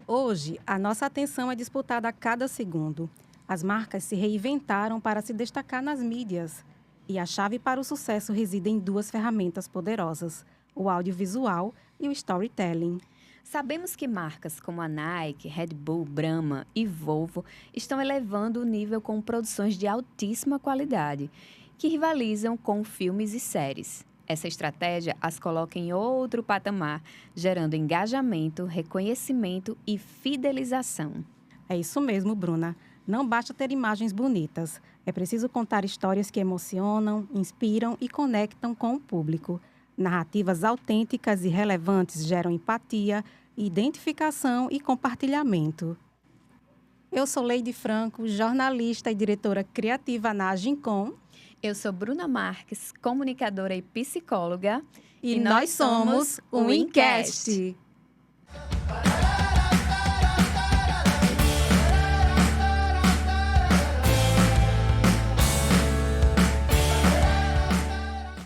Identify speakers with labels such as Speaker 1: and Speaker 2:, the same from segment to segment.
Speaker 1: Hoje, a nossa atenção é disputada a cada segundo. As marcas se reinventaram para se destacar nas mídias. E a chave para o sucesso reside em duas ferramentas poderosas: o audiovisual e o storytelling.
Speaker 2: Sabemos que marcas como a Nike, Red Bull, Brahma e Volvo estão elevando o nível com produções de altíssima qualidade, que rivalizam com filmes e séries. Essa estratégia as coloca em outro patamar, gerando engajamento, reconhecimento e fidelização.
Speaker 1: É isso mesmo, Bruna. Não basta ter imagens bonitas. É preciso contar histórias que emocionam, inspiram e conectam com o público. Narrativas autênticas e relevantes geram empatia, identificação e compartilhamento. Eu sou Leide Franco, jornalista e diretora criativa na Agincom.
Speaker 2: Eu sou Bruna Marques, comunicadora e psicóloga.
Speaker 1: E nós somos o Incast.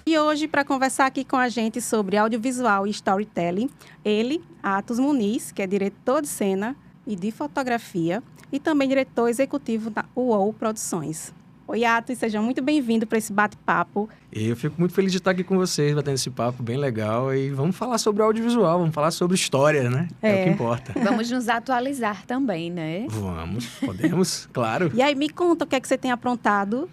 Speaker 1: E hoje, para conversar aqui com a gente sobre audiovisual e storytelling, ele, Atos Muniz, que é diretor de cena e de fotografia e também diretor executivo da UOL Produções. Oi, Atos, seja muito bem-vindo para esse bate-papo.
Speaker 3: Eu fico muito feliz de estar aqui com vocês, batendo esse papo bem legal. E vamos falar sobre audiovisual, vamos falar sobre história, né? É o que importa.
Speaker 2: Vamos nos atualizar também, né?
Speaker 3: Vamos, podemos, claro.
Speaker 1: E aí, me conta o que é que você tem aprontado.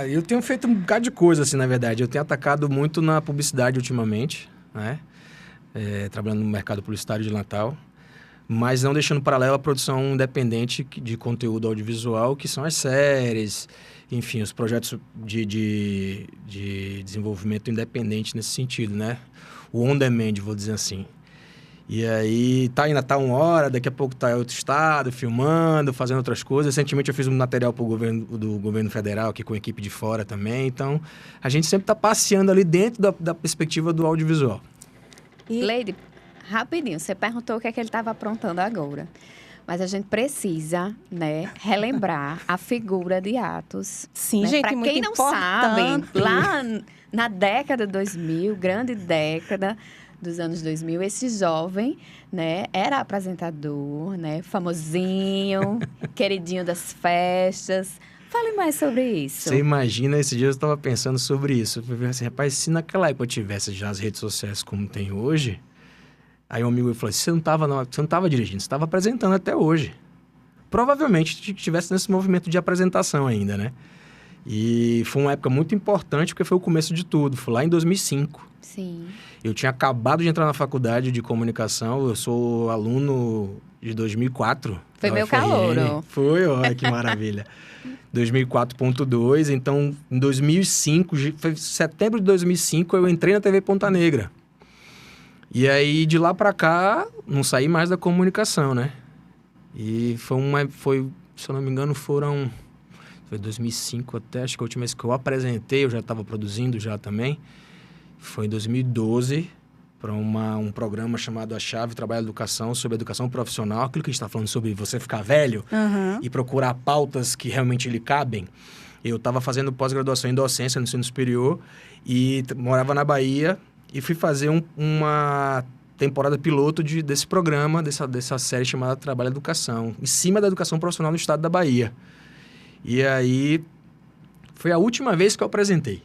Speaker 3: Eu tenho feito um bocado de coisa, assim, na verdade. Eu tenho atacado muito na publicidade ultimamente, né? Trabalhando no mercado publicitário de Natal. Mas não deixando paralelo a produção independente de conteúdo audiovisual, que são as séries, enfim, os projetos de desenvolvimento independente nesse sentido, né? O on-demand, vou dizer assim. E aí, ainda tá uma hora, daqui a pouco tá em outro estado, filmando, fazendo outras coisas. Recentemente eu fiz um material pro do governo federal, aqui com a equipe de fora também. Então, a gente sempre tá passeando ali dentro da perspectiva do audiovisual.
Speaker 2: Leide, rapidinho, você perguntou o que é que ele estava aprontando agora. Mas a gente precisa, né, relembrar a figura de Atos.
Speaker 1: Sim,
Speaker 2: né?
Speaker 1: gente,
Speaker 2: Para
Speaker 1: muito
Speaker 2: quem não
Speaker 1: importante.
Speaker 2: sabe, lá na década de 2000, grande década dos anos 2000, esse jovem, né, era apresentador, né, famosinho, queridinho das festas. Fale mais sobre isso.
Speaker 3: Você imagina, esse dia eu estava pensando sobre isso. Eu falei assim, rapaz, se naquela época eu tivesse já as redes sociais como tem hoje... Aí um amigo me falou assim, você não estava dirigindo, você estava apresentando até hoje. Provavelmente estivesse nesse movimento de apresentação ainda, né? E foi uma época muito importante, porque foi o começo de tudo. Foi lá em 2005.
Speaker 2: Sim.
Speaker 3: Eu tinha acabado de entrar na faculdade de comunicação, eu sou aluno de 2004.
Speaker 2: Foi meu calouro.
Speaker 3: Foi, olha que maravilha. 2004.2, então em 2005, foi setembro de 2005, eu entrei na TV Ponta Negra. E aí, de lá pra cá, não saí mais da comunicação, né? E foi, se eu não me engano, foi 2005 até, acho que a última vez que eu apresentei, eu já estava produzindo já também. Foi em 2012, para um programa chamado A Chave Trabalho e Educação, sobre educação profissional. Aquilo que a gente está falando sobre você ficar velho e procurar pautas que realmente lhe cabem. Eu estava fazendo pós-graduação em docência no ensino superior e morava na Bahia. E fui fazer uma temporada piloto desse programa, dessa série chamada Trabalho e Educação, em cima da educação profissional no estado da Bahia. E aí, foi a última vez que eu apresentei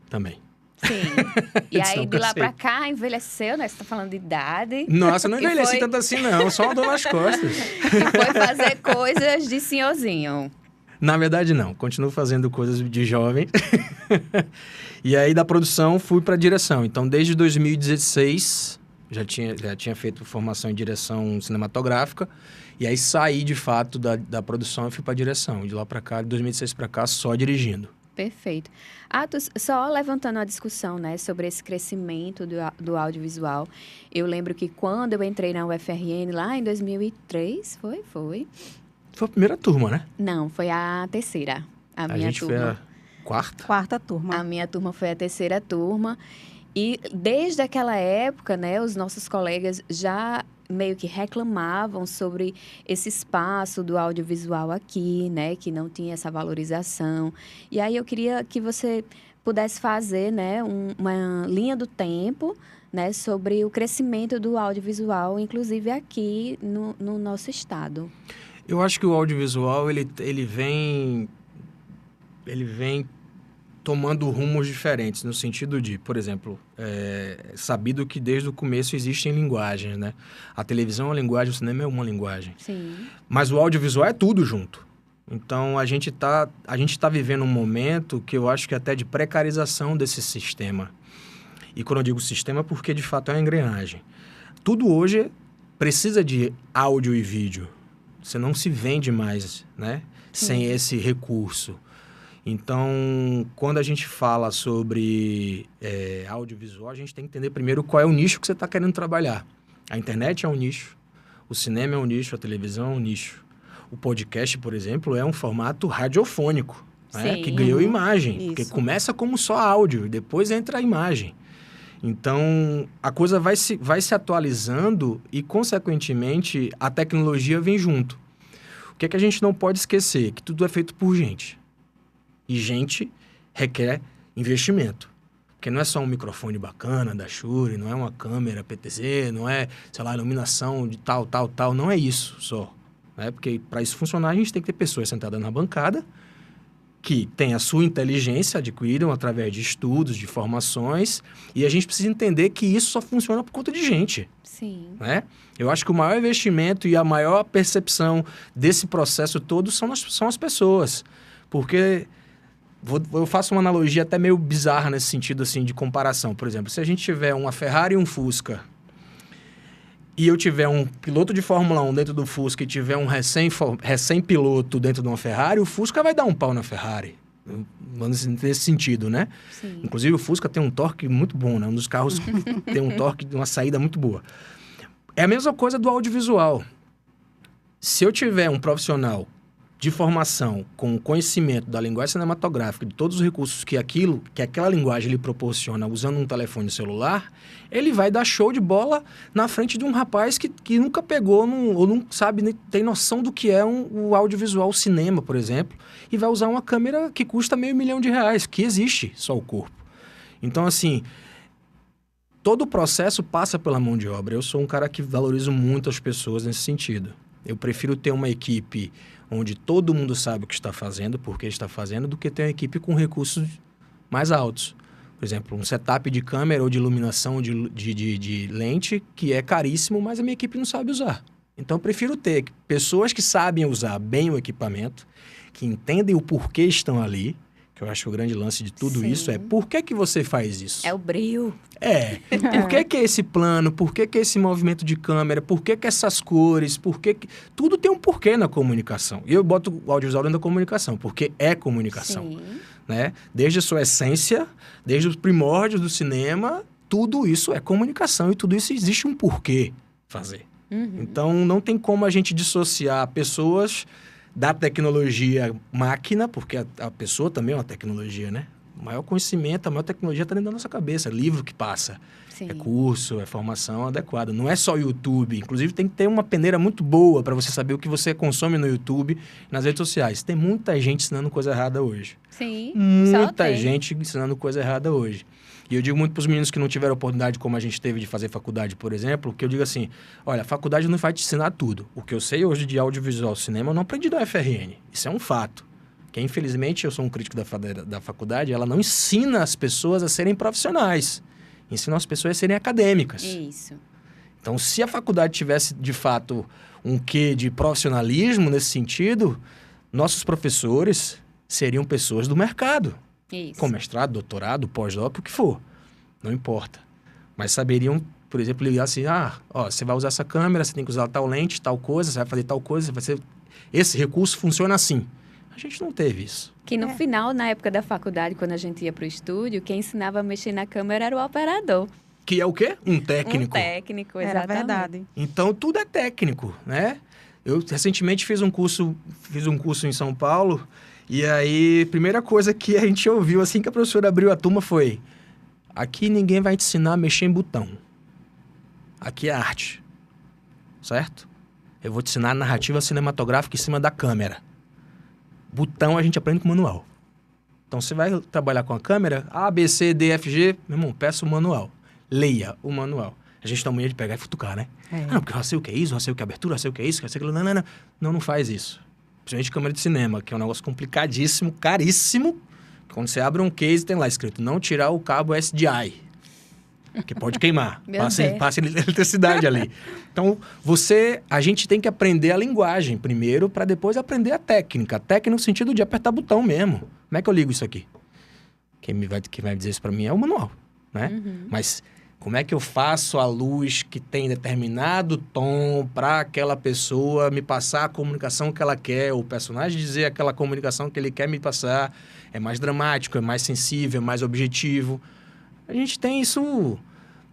Speaker 3: também.
Speaker 2: Sim. E aí, de lá pra cá, envelheceu, né? Você tá falando de idade.
Speaker 3: Nossa, eu não envelheci tanto assim, não. Só uma dor nas costas.
Speaker 2: E foi fazer coisas de senhorzinho.
Speaker 3: Na verdade, não. Continuo fazendo coisas de jovem. E aí, da produção, fui para a direção. Então, desde 2016, já tinha feito formação em direção cinematográfica. E aí, saí, de fato, da produção e fui para a direção. De lá para cá, de 2016 para cá, só dirigindo.
Speaker 2: Perfeito. Atos, só levantando a discussão, né, sobre esse crescimento do audiovisual. Eu lembro que quando eu entrei na UFRN, lá em 2003, foi?
Speaker 3: Foi a primeira turma, né?
Speaker 2: Não, foi a terceira. A minha
Speaker 3: gente
Speaker 2: turma.
Speaker 3: foi a quarta?
Speaker 1: Quarta turma.
Speaker 2: A minha turma foi a terceira turma. E desde aquela época, né, os nossos colegas já meio que reclamavam sobre esse espaço do audiovisual aqui, né, que não tinha essa valorização. E aí eu queria que você pudesse fazer, né, uma linha do tempo, né, sobre o crescimento do audiovisual, inclusive aqui no nosso estado.
Speaker 3: Eu acho que o audiovisual, ele vem tomando rumos diferentes, no sentido de, por exemplo, sabido que desde o começo existem linguagens, né? A televisão é uma linguagem, o cinema é uma linguagem.
Speaker 2: Sim.
Speaker 3: Mas o audiovisual é tudo junto. Então, a gente tá vivendo um momento que eu acho que é até de precarização desse sistema. E quando eu digo sistema, porque de fato é uma engrenagem. Tudo hoje precisa de áudio e vídeo. Você não se vende mais, né? Sem esse recurso. Então, quando a gente fala sobre audiovisual, a gente tem que entender primeiro qual é o nicho que você está querendo trabalhar. A internet é um nicho, o cinema é um nicho, a televisão é um nicho. O podcast, por exemplo, é um formato radiofônico, né? Que ganhou imagem, porque começa como só áudio e depois entra a imagem. Então, a coisa vai se atualizando e, consequentemente, a tecnologia vem junto. O que é que a gente não pode esquecer? Que tudo é feito por gente. E gente requer investimento. Porque não é só um microfone bacana da Shure, não é uma câmera PTZ, não é, sei lá, iluminação de tal. Não é isso só. Né? Porque para isso funcionar, a gente tem que ter pessoas sentadas na bancada que têm a sua inteligência, adquiriram através de estudos, de formações, e a gente precisa entender que isso só funciona por conta de gente.
Speaker 2: Sim.
Speaker 3: Né? Eu acho que o maior investimento e a maior percepção desse processo todo são as pessoas. Porque eu faço uma analogia até meio bizarra nesse sentido assim, de comparação. Por exemplo, se a gente tiver uma Ferrari e um Fusca, e eu tiver um piloto de Fórmula 1 dentro do Fusca e tiver um recém-piloto dentro de uma Ferrari, o Fusca vai dar um pau na Ferrari. Nesse sentido, né?
Speaker 2: Sim.
Speaker 3: Inclusive, o Fusca tem um torque muito bom, né? Um dos carros tem um torque, uma saída muito boa. É a mesma coisa do audiovisual. Se eu tiver um profissional de formação com conhecimento da linguagem cinematográfica, de todos os recursos que aquela linguagem lhe proporciona usando um telefone celular, ele vai dar show de bola na frente de um rapaz que nunca pegou ou não sabe, nem tem noção do que é o audiovisual, o cinema, por exemplo, e vai usar uma câmera que custa R$500 mil, que existe só o corpo. Então, assim, todo o processo passa pela mão de obra. Eu sou um cara que valorizo muito as pessoas nesse sentido. Eu prefiro ter uma equipe onde todo mundo sabe o que está fazendo, por que está fazendo, do que ter uma equipe com recursos mais altos. Por exemplo, um setup de câmera ou de iluminação de lente, que é caríssimo, mas a minha equipe não sabe usar. Então, eu prefiro ter pessoas que sabem usar bem o equipamento, que entendem o porquê estão ali, que eu acho que o grande lance de tudo isso é por que você faz isso?
Speaker 2: É o brilho.
Speaker 3: Por que é esse plano? Por que é esse movimento de câmera? Por que essas cores? Tudo tem um porquê na comunicação. E eu boto o audiovisual dentro da comunicação, porque é comunicação.
Speaker 2: Sim.
Speaker 3: Né? Desde a sua essência, desde os primórdios do cinema, tudo isso é comunicação e tudo isso existe um porquê fazer. Então, não tem como a gente dissociar pessoas da tecnologia máquina, porque a pessoa também é uma tecnologia, né? O maior conhecimento, a maior tecnologia está dentro da nossa cabeça. É livro que passa.
Speaker 2: Sim.
Speaker 3: É curso, é formação adequada. Não é só YouTube. Inclusive, tem que ter uma peneira muito boa para você saber o que você consome no YouTube e nas redes sociais. Tem muita gente ensinando coisa errada hoje.
Speaker 2: Sim,
Speaker 3: Muita gente ensinando coisa errada hoje. E eu digo muito para os meninos que não tiveram oportunidade, como a gente teve de fazer faculdade, por exemplo, que eu digo assim, olha, a faculdade não vai te ensinar tudo. O que eu sei hoje de audiovisual cinema, eu não aprendi da UFRN. Isso é um fato. Que, infelizmente, eu sou um crítico da faculdade, ela não ensina as pessoas a serem profissionais. Ensina as pessoas a serem acadêmicas.
Speaker 2: Isso.
Speaker 3: Então, se a faculdade tivesse, de fato, um quê de profissionalismo nesse sentido, nossos professores seriam pessoas do mercado.
Speaker 2: Isso.
Speaker 3: Com mestrado, doutorado, pós-doc, o que for. Não importa. Mas saberiam, por exemplo, ligar assim, você vai usar essa câmera, você tem que usar tal lente, tal coisa, você vai fazer tal coisa, esse recurso funciona assim. A gente não teve isso.
Speaker 2: Que no final, na época da faculdade, quando a gente ia para o estúdio, quem ensinava a mexer na câmera era o operador.
Speaker 3: Que é o quê? Um técnico.
Speaker 2: Um técnico,
Speaker 1: Era
Speaker 2: exatamente.
Speaker 1: verdade.
Speaker 3: Então, tudo é técnico, né? Eu, recentemente, fiz um curso em São Paulo, e aí, a primeira coisa que a gente ouviu assim que a professora abriu a turma foi: aqui ninguém vai te ensinar a mexer em botão. Aqui é arte. Certo? Eu vou te ensinar a narrativa cinematográfica em cima da câmera. Botão a gente aprende com manual. Então, você vai trabalhar com a câmera, A, B, C, D, F, G, meu irmão, peça o manual. leia o manual. A gente tem mania de pegar e futucar, né? Não, porque eu já sei o que é isso, já sei o que é abertura, já sei o que é isso, já sei aquilo. Não faz isso. Principalmente câmera de cinema, que é um negócio complicadíssimo, caríssimo. Quando você abre um case, tem lá escrito, não tirar o cabo SDI. Que pode queimar. Passa eletricidade ali. Então, a gente tem que aprender a linguagem primeiro, para depois aprender a técnica. A técnica no sentido de apertar botão mesmo. Como é que eu ligo isso aqui? Quem vai dizer isso para mim é o manual, né? Mas como é que eu faço a luz que tem determinado tom para aquela pessoa me passar a comunicação que ela quer, o personagem dizer aquela comunicação que ele quer me passar? É mais dramático, é mais sensível, é mais objetivo. A gente tem isso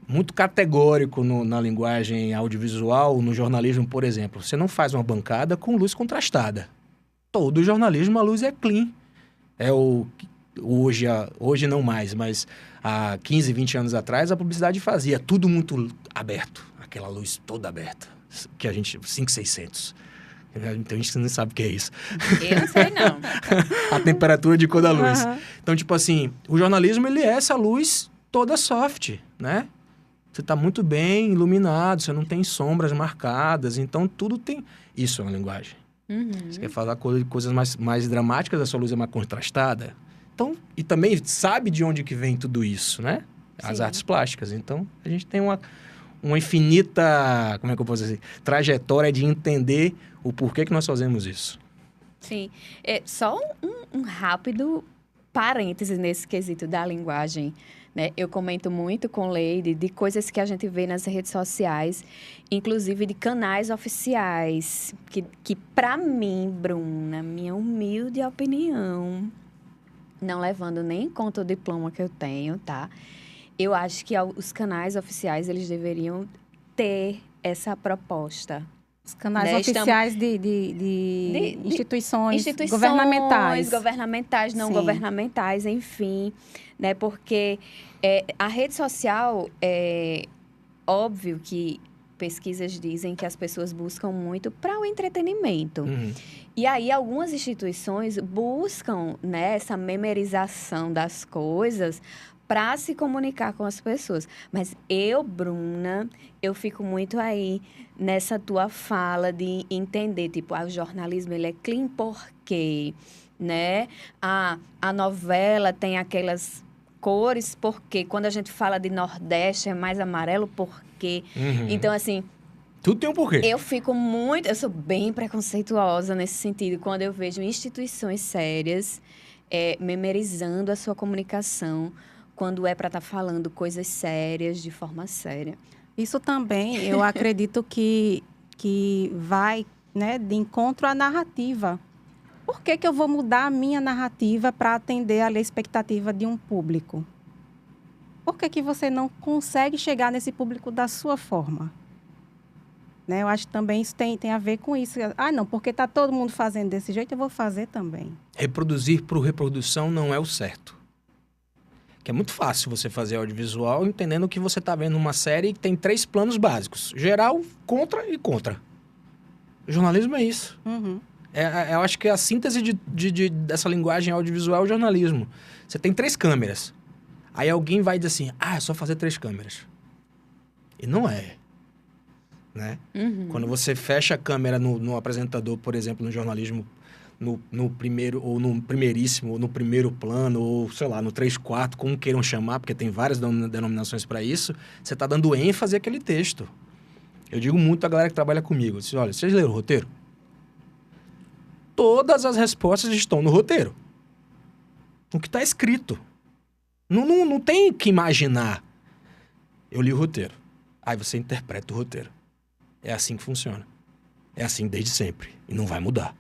Speaker 3: muito categórico na linguagem audiovisual, no jornalismo, por exemplo. Você não faz uma bancada com luz contrastada. Todo jornalismo, a luz é clean. Hoje não mais, mas há 15, 20 anos atrás, a publicidade fazia tudo muito aberto. Aquela luz toda aberta, que a gente... 5600. Tem gente que não sabe o que é isso.
Speaker 2: Eu não sei, não.
Speaker 3: A temperatura de cor da luz. Então, tipo assim, o jornalismo, ele é essa luz toda soft, né? Você está muito bem iluminado, você não tem sombras marcadas, então tudo tem... Isso é uma linguagem. Você quer falar coisas mais dramáticas, a sua luz é mais contrastada. Então, e também sabe de onde que vem tudo isso, né? As artes plásticas. Então, a gente tem uma infinita, como é que eu posso dizer, trajetória de entender o porquê que nós fazemos isso.
Speaker 2: Sim. Só um rápido parêntese nesse quesito da linguagem, né? Eu comento muito com Leide de coisas que a gente vê nas redes sociais, inclusive de canais oficiais, que para mim, Bruna, minha humilde opinião, não levando nem em conta o diploma que eu tenho, tá? Eu acho que os canais oficiais, eles deveriam ter essa proposta.
Speaker 1: Os canais oficiais de instituições governamentais.
Speaker 2: Governamentais, não governamentais, enfim. Né? Porque a rede social, óbvio que pesquisas dizem que as pessoas buscam muito para o entretenimento. E aí, algumas instituições buscam, né, essa memorização das coisas para se comunicar com as pessoas. Mas eu, Bruna, eu fico muito aí nessa tua fala de entender, tipo, o jornalismo, ele é clean porque, né? A novela tem aquelas cores porque, quando a gente fala de Nordeste, é mais amarelo porque. Então, assim...
Speaker 3: Tudo tem um porquê.
Speaker 2: Eu sou bem preconceituosa nesse sentido, quando eu vejo instituições sérias memorizando a sua comunicação, quando é para estar falando coisas sérias, de forma séria.
Speaker 1: Isso também, eu acredito que vai, né, de encontro à narrativa. Por que eu vou mudar a minha narrativa para atender a expectativa de um público? Por que você não consegue chegar nesse público da sua forma? Né? Eu acho que também isso tem a ver com isso. Não, porque está todo mundo fazendo desse jeito, eu vou fazer também.
Speaker 3: Reproduzir por reprodução não é o certo. Que é muito fácil você fazer audiovisual entendendo que você está vendo uma série que tem 3 planos básicos. Geral, contra e contra. O jornalismo é isso. Eu acho que a síntese dessa linguagem audiovisual é o jornalismo. Você tem 3 câmeras. Aí alguém vai dizer assim, é só fazer 3 câmeras. E não é. Né? Quando você fecha a câmera no apresentador, por exemplo, no jornalismo, no primeiro, ou no primeiríssimo, ou no primeiro plano, ou, sei lá, no 3/4, como queiram chamar, porque tem várias denominações para isso, você está dando ênfase àquele texto. Eu digo muito à galera que trabalha comigo, assim, olha, vocês leram o roteiro? Todas as respostas estão no roteiro. O que está escrito. Não tem que imaginar. Eu li o roteiro. Aí você interpreta o roteiro. É assim que funciona. É assim desde sempre. E não vai mudar.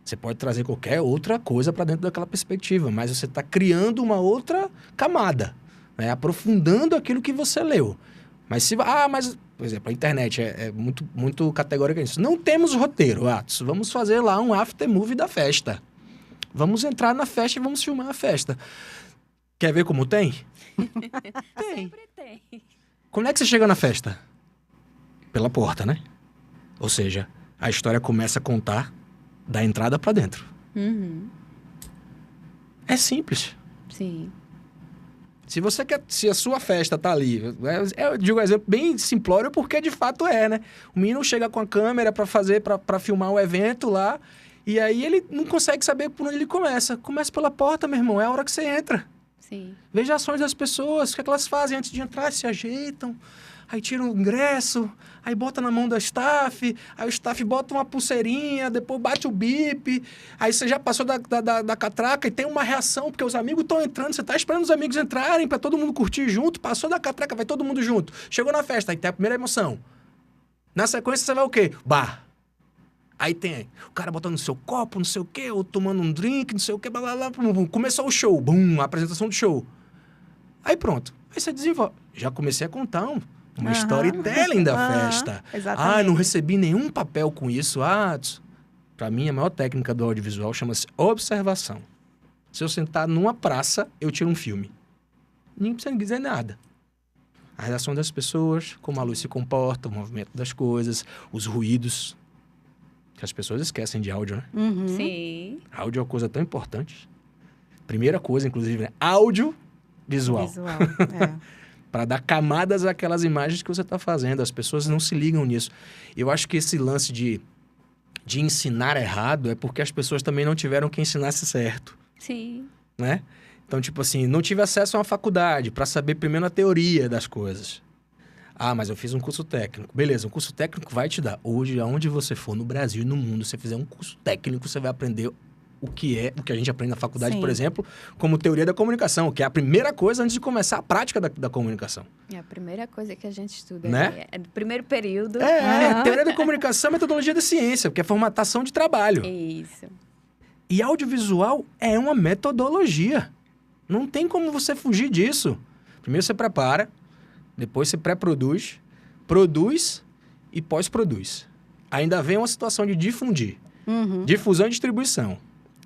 Speaker 3: Você pode trazer qualquer outra coisa para dentro daquela perspectiva, mas você está criando uma outra camada, né? Aprofundando aquilo que você leu. Mas por exemplo, a internet é muito, muito categórica nisso. Não temos roteiro, Atos. Vamos fazer lá um after movie da festa. Vamos entrar na festa e vamos filmar a festa. Quer ver como tem? Tem.
Speaker 2: Sempre tem.
Speaker 3: Como é que você chega na festa? Pela porta, né? Ou seja, a história começa a contar da entrada para dentro. É simples.
Speaker 2: Sim.
Speaker 3: Se a sua festa tá ali, eu digo um exemplo bem simplório porque de fato né? O menino chega com a câmera para filmar o evento lá, e aí ele não consegue saber por onde ele começa. Começa pela porta, meu irmão, é a hora que você entra.
Speaker 2: Sim.
Speaker 3: Veja as ações das pessoas, o que é que elas fazem antes de entrar, se ajeitam, aí tiram o ingresso, aí bota na mão da staff, aí o staff bota uma pulseirinha, depois bate o bip, aí você já passou da catraca e tem uma reação, porque os amigos estão entrando, você tá esperando os amigos entrarem para todo mundo curtir junto, passou da catraca, vai todo mundo junto. Chegou na festa, aí tem a primeira emoção. Na sequência você vai o quê? Bar. Aí tem o cara botando no seu copo, não sei o quê, ou tomando um drink, não sei o quê, blá, blá, blá, bum, bum. Começou o show, bum, a apresentação do show. Aí pronto, aí você desenvolve. Já comecei a contar uma storytelling da festa.
Speaker 1: Exatamente.
Speaker 3: Não recebi nenhum papel com isso. Pra mim, a maior técnica do audiovisual chama-se observação. Se eu sentar numa praça, eu tiro um filme. Nem precisa dizer nada. A reação das pessoas, como a luz se comporta, o movimento das coisas, os ruídos. Que as pessoas esquecem de áudio, né?
Speaker 1: Uhum.
Speaker 2: Sim.
Speaker 3: Áudio é uma coisa tão importante. Primeira coisa, inclusive, né? Audiovisual.
Speaker 1: Visual,
Speaker 3: Para dar camadas àquelas imagens que você está fazendo. As pessoas não se ligam nisso. Eu acho que esse lance de ensinar errado é porque as pessoas também não tiveram quem ensinasse certo,
Speaker 2: Sim.
Speaker 3: né? Então, tipo assim, não tive acesso a uma faculdade para saber primeiro a teoria das coisas. Mas eu fiz um curso técnico. Beleza, um curso técnico vai te dar. Hoje, aonde você for, no Brasil e no mundo, se você fizer um curso técnico, você vai aprender o que a gente aprende na faculdade,
Speaker 1: Sim.
Speaker 3: por exemplo, como teoria da comunicação, que é a primeira coisa antes de começar a prática da comunicação.
Speaker 2: É a primeira coisa que a gente estuda,
Speaker 3: Né?
Speaker 2: É do primeiro período.
Speaker 3: Teoria da comunicação é metodologia da ciência, porque é formatação de trabalho.
Speaker 2: Isso.
Speaker 3: E audiovisual é uma metodologia. Não tem como você fugir disso. Primeiro você prepara, depois você pré-produz, produz e pós-produz. Ainda vem uma situação de difundir.
Speaker 1: Uhum.
Speaker 3: Difusão e distribuição,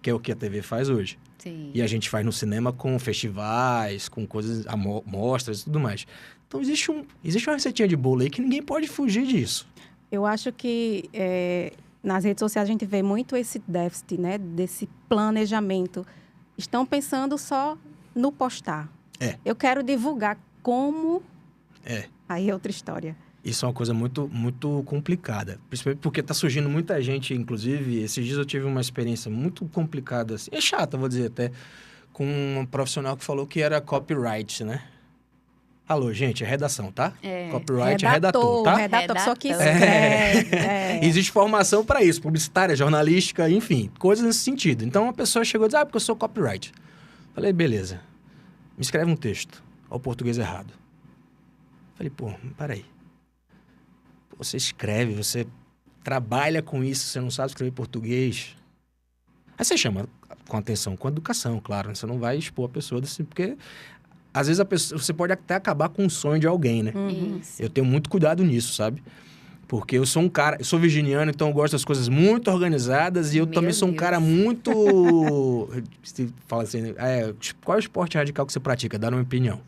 Speaker 3: que é o que a TV faz hoje.
Speaker 2: Sim.
Speaker 3: E a gente faz no cinema com festivais, com coisas, mostras e tudo mais. Então existe uma receitinha de bolo aí que ninguém pode fugir disso.
Speaker 1: Eu acho que nas redes sociais a gente vê muito esse déficit, né? Desse planejamento. Estão pensando só no postar. Eu quero divulgar como... Aí é outra história.
Speaker 3: Isso é uma coisa muito, muito complicada. Principalmente porque está surgindo muita gente, inclusive, esses dias eu tive uma experiência muito complicada, assim, é chata, vou dizer até, com um profissional que falou que era copyright, né? Alô, gente, é redação, tá? Copyright é redator, tá?
Speaker 1: Redator, só que escreve.
Speaker 3: Existe formação para isso, publicitária, jornalística, enfim, coisas nesse sentido. Então, uma pessoa chegou e disse, porque eu sou copyright. Falei, beleza, me escreve um texto, ao português errado. Falei, peraí. Você escreve, você trabalha com isso, você não sabe escrever português. Aí você chama com atenção, com educação, claro. Você não vai expor a pessoa desse... Porque, às vezes, você pode até acabar com o sonho de alguém, né?
Speaker 2: Isso.
Speaker 3: Eu tenho muito cuidado nisso, sabe? Porque eu sou um cara... Eu sou virginiano, então eu gosto das coisas muito organizadas. E eu também sou um cara muito... Você fala assim, qual é o esporte radical que você pratica? Dá uma opinião.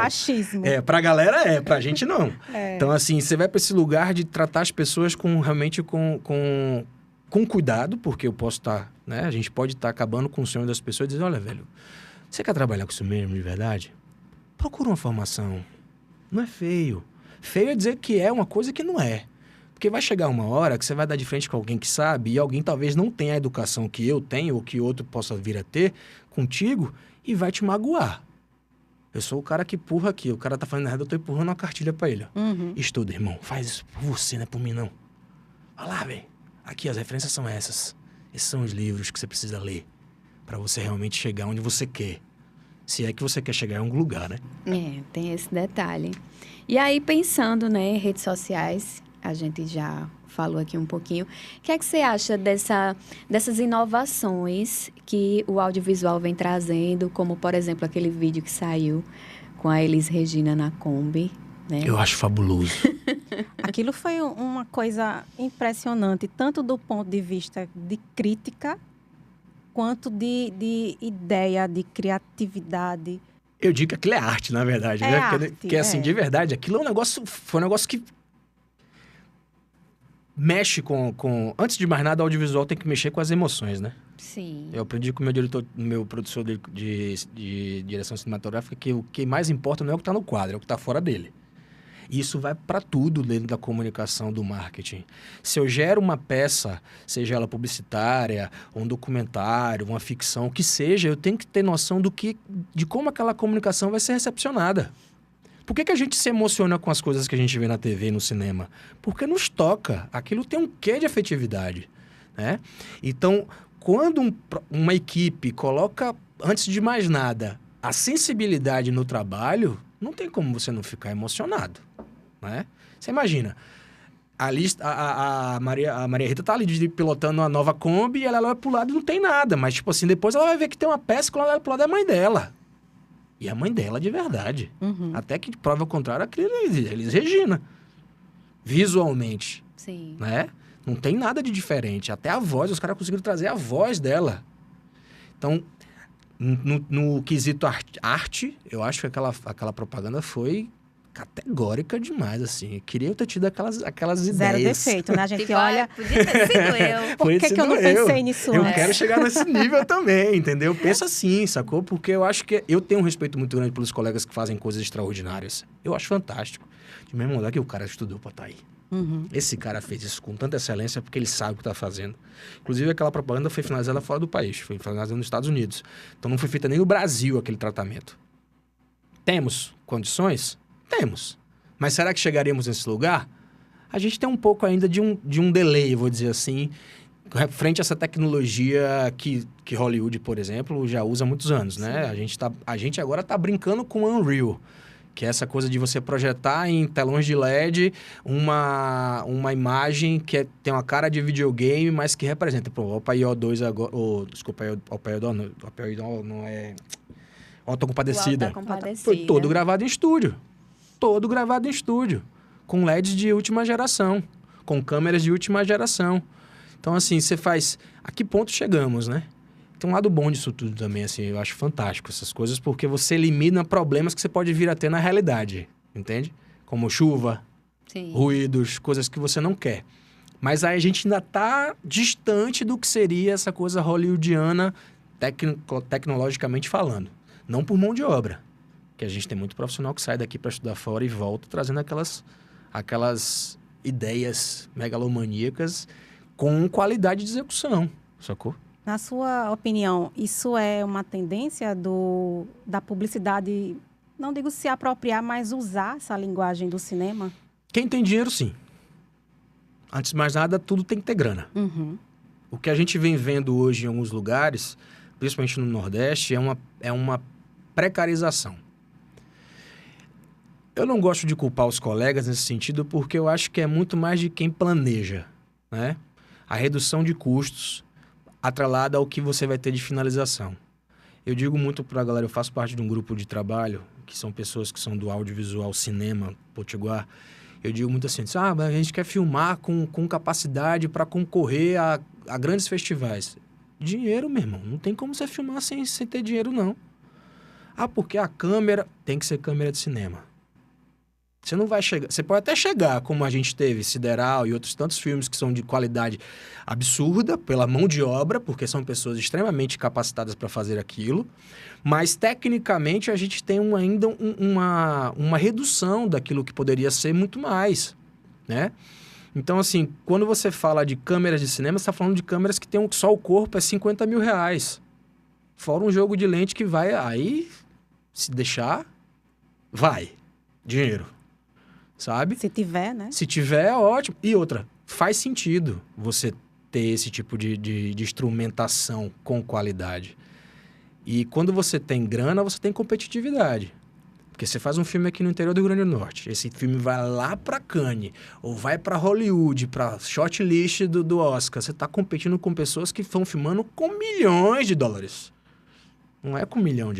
Speaker 1: Achismo.
Speaker 3: Pra galera pra gente não. Então, assim, você vai pra esse lugar de tratar as pessoas realmente com cuidado, porque eu posso estar, né? A gente pode estar acabando com o sonho das pessoas e dizer, olha, velho, você quer trabalhar com isso mesmo, de verdade? Procura uma formação. Não é feio. Feio é dizer que é uma coisa que não é. Porque vai chegar uma hora que você vai dar de frente com alguém que sabe, e alguém talvez não tenha a educação que eu tenho, ou que outro possa vir a ter contigo, e vai te magoar. Eu sou o cara que empurra aqui. O cara tá fazendo errado, eu tô empurrando uma cartilha pra ele. Estuda, irmão. Faz isso por você, não é por mim, não. Vai lá, velho. Aqui, as referências são essas. Esses são os livros que você precisa ler pra você realmente chegar onde você quer. Se é que você quer chegar em algum lugar, né?
Speaker 2: Tem esse detalhe. E aí, pensando, né, em redes sociais, a gente já falou aqui um pouquinho. O que é que você acha dessas inovações que o audiovisual vem trazendo, como, por exemplo, aquele vídeo que saiu com a Elis Regina na Kombi, né?
Speaker 3: Eu acho fabuloso.
Speaker 1: Aquilo foi uma coisa impressionante, tanto do ponto de vista de crítica, quanto de ideia, de criatividade.
Speaker 3: Eu digo que aquilo é arte, na verdade.
Speaker 1: É
Speaker 3: né?
Speaker 1: arte,
Speaker 3: Porque, assim, de verdade, aquilo é foi um negócio que mexe com... Antes de mais nada, o audiovisual tem que mexer com as emoções, né?
Speaker 2: Sim.
Speaker 3: Eu aprendi com o meu professor de direção cinematográfica que o que mais importa não é o que está no quadro, é o que está fora dele. E isso vai para tudo dentro da comunicação, do marketing. Se eu gero uma peça, seja ela publicitária, um documentário, uma ficção, o que seja, eu tenho que ter noção de como aquela comunicação vai ser recepcionada. Por que a gente se emociona com as coisas que a gente vê na TV e no cinema? Porque nos toca. Aquilo tem um quê de afetividade, né? Então, quando uma equipe coloca, antes de mais nada, a sensibilidade no trabalho, não tem como você não ficar emocionado, né? Você imagina, a Maria Rita tá ali pilotando uma nova Kombi e ela olha pro lado e não tem nada. Mas, tipo assim, depois ela vai ver que tem uma peça que ela olha pro lado da mãe dela. E a mãe dela de verdade.
Speaker 1: Uhum.
Speaker 3: Até que, prova o contrário, Elis Regina. Visualmente.
Speaker 2: Sim.
Speaker 3: Né? Não tem nada de diferente. Até a voz, os caras conseguiram trazer a voz dela. Então, no quesito arte, eu acho que aquela propaganda foi categórica demais, assim. Eu queria ter tido aquelas
Speaker 1: Zero
Speaker 3: ideias.
Speaker 1: defeito, né? A gente
Speaker 2: Tipo,
Speaker 1: olha...
Speaker 2: podia ter sido eu.
Speaker 1: Por que eu não pensei nisso
Speaker 3: Eu
Speaker 1: antes?
Speaker 3: quero chegar nesse nível também, entendeu? Pensa assim, sacou? Porque eu acho que... Eu tenho um respeito muito grande pelos colegas que fazem coisas extraordinárias. Eu acho fantástico. De mesmo modo que o cara estudou pra estar aí.
Speaker 1: Uhum.
Speaker 3: Esse cara fez isso com tanta excelência porque ele sabe o que está fazendo. Inclusive, aquela propaganda foi finalizada fora do país. Foi finalizada nos Estados Unidos. Então, não foi feita nem no Brasil aquele tratamento. Temos condições? Temos. Mas será que chegaremos nesse lugar? A gente tem um pouco ainda de um delay, vou dizer assim, frente a essa tecnologia que Hollywood, por exemplo, já usa há muitos anos, né? A gente agora está brincando com Unreal, que é essa coisa de você projetar em telões de LED uma imagem que tem uma cara de videogame, mas que representa. Pô, o Paio 2 agora... Desculpa, o Paio não é... Auto Compadecida. Foi todo gravado em estúdio. Todo gravado em estúdio. Com LEDs de última geração. Com câmeras de última geração. Então, assim, você faz... A que ponto chegamos, né? Tem um lado bom disso tudo também, assim. Eu acho fantástico essas coisas, porque você elimina problemas que você pode vir a ter na realidade. Entende? Como chuva,
Speaker 2: Sim.
Speaker 3: ruídos, coisas que você não quer. Mas aí a gente ainda está distante do que seria essa coisa hollywoodiana, tecnologicamente falando. Não por mão de obra. Que a gente tem muito profissional que sai daqui para estudar fora e volta trazendo aquelas ideias megalomaníacas com qualidade de execução, sacou?
Speaker 1: Na sua opinião, isso é uma tendência da publicidade, não digo se apropriar, mas usar essa linguagem do cinema?
Speaker 3: Quem tem dinheiro, sim. Antes de mais nada, tudo tem que ter grana.
Speaker 1: Uhum.
Speaker 3: O que a gente vem vendo hoje em alguns lugares, principalmente no Nordeste, é uma precarização. Eu não gosto de culpar os colegas nesse sentido, porque eu acho que é muito mais de quem planeja, né? A redução de custos atrelada ao que você vai ter de finalização. Eu digo muito para a galera, eu faço parte de um grupo de trabalho, que são pessoas que são do audiovisual, cinema, potiguar. Eu digo muito assim, a gente quer filmar com capacidade para concorrer a grandes festivais. Dinheiro, meu irmão, não tem como você filmar sem ter dinheiro, não. Porque a câmera tem que ser câmera de cinema. Você não vai chegar... Você pode até chegar, como a gente teve Sideral e outros tantos filmes que são de qualidade absurda, pela mão de obra, porque são pessoas extremamente capacitadas para fazer aquilo, mas, tecnicamente, a gente tem ainda uma redução daquilo que poderia ser muito mais, né? Então, assim, quando você fala de câmeras de cinema, você está falando de câmeras que tem só o corpo, é R$50 mil. Fora um jogo de lente que vai... Aí, se deixar, vai. Dinheiro. Sabe?
Speaker 1: Se tiver, né?
Speaker 3: Se tiver, é ótimo. E outra, faz sentido você ter esse tipo de instrumentação com qualidade. E quando você tem grana, você tem competitividade. Porque você faz um filme aqui no interior do Rio Grande do Norte, esse filme vai lá para Cannes, ou vai para Hollywood, para shortlist do Oscar, você está competindo com pessoas que estão filmando com milhões de dólares. Não é com R$1 milhão.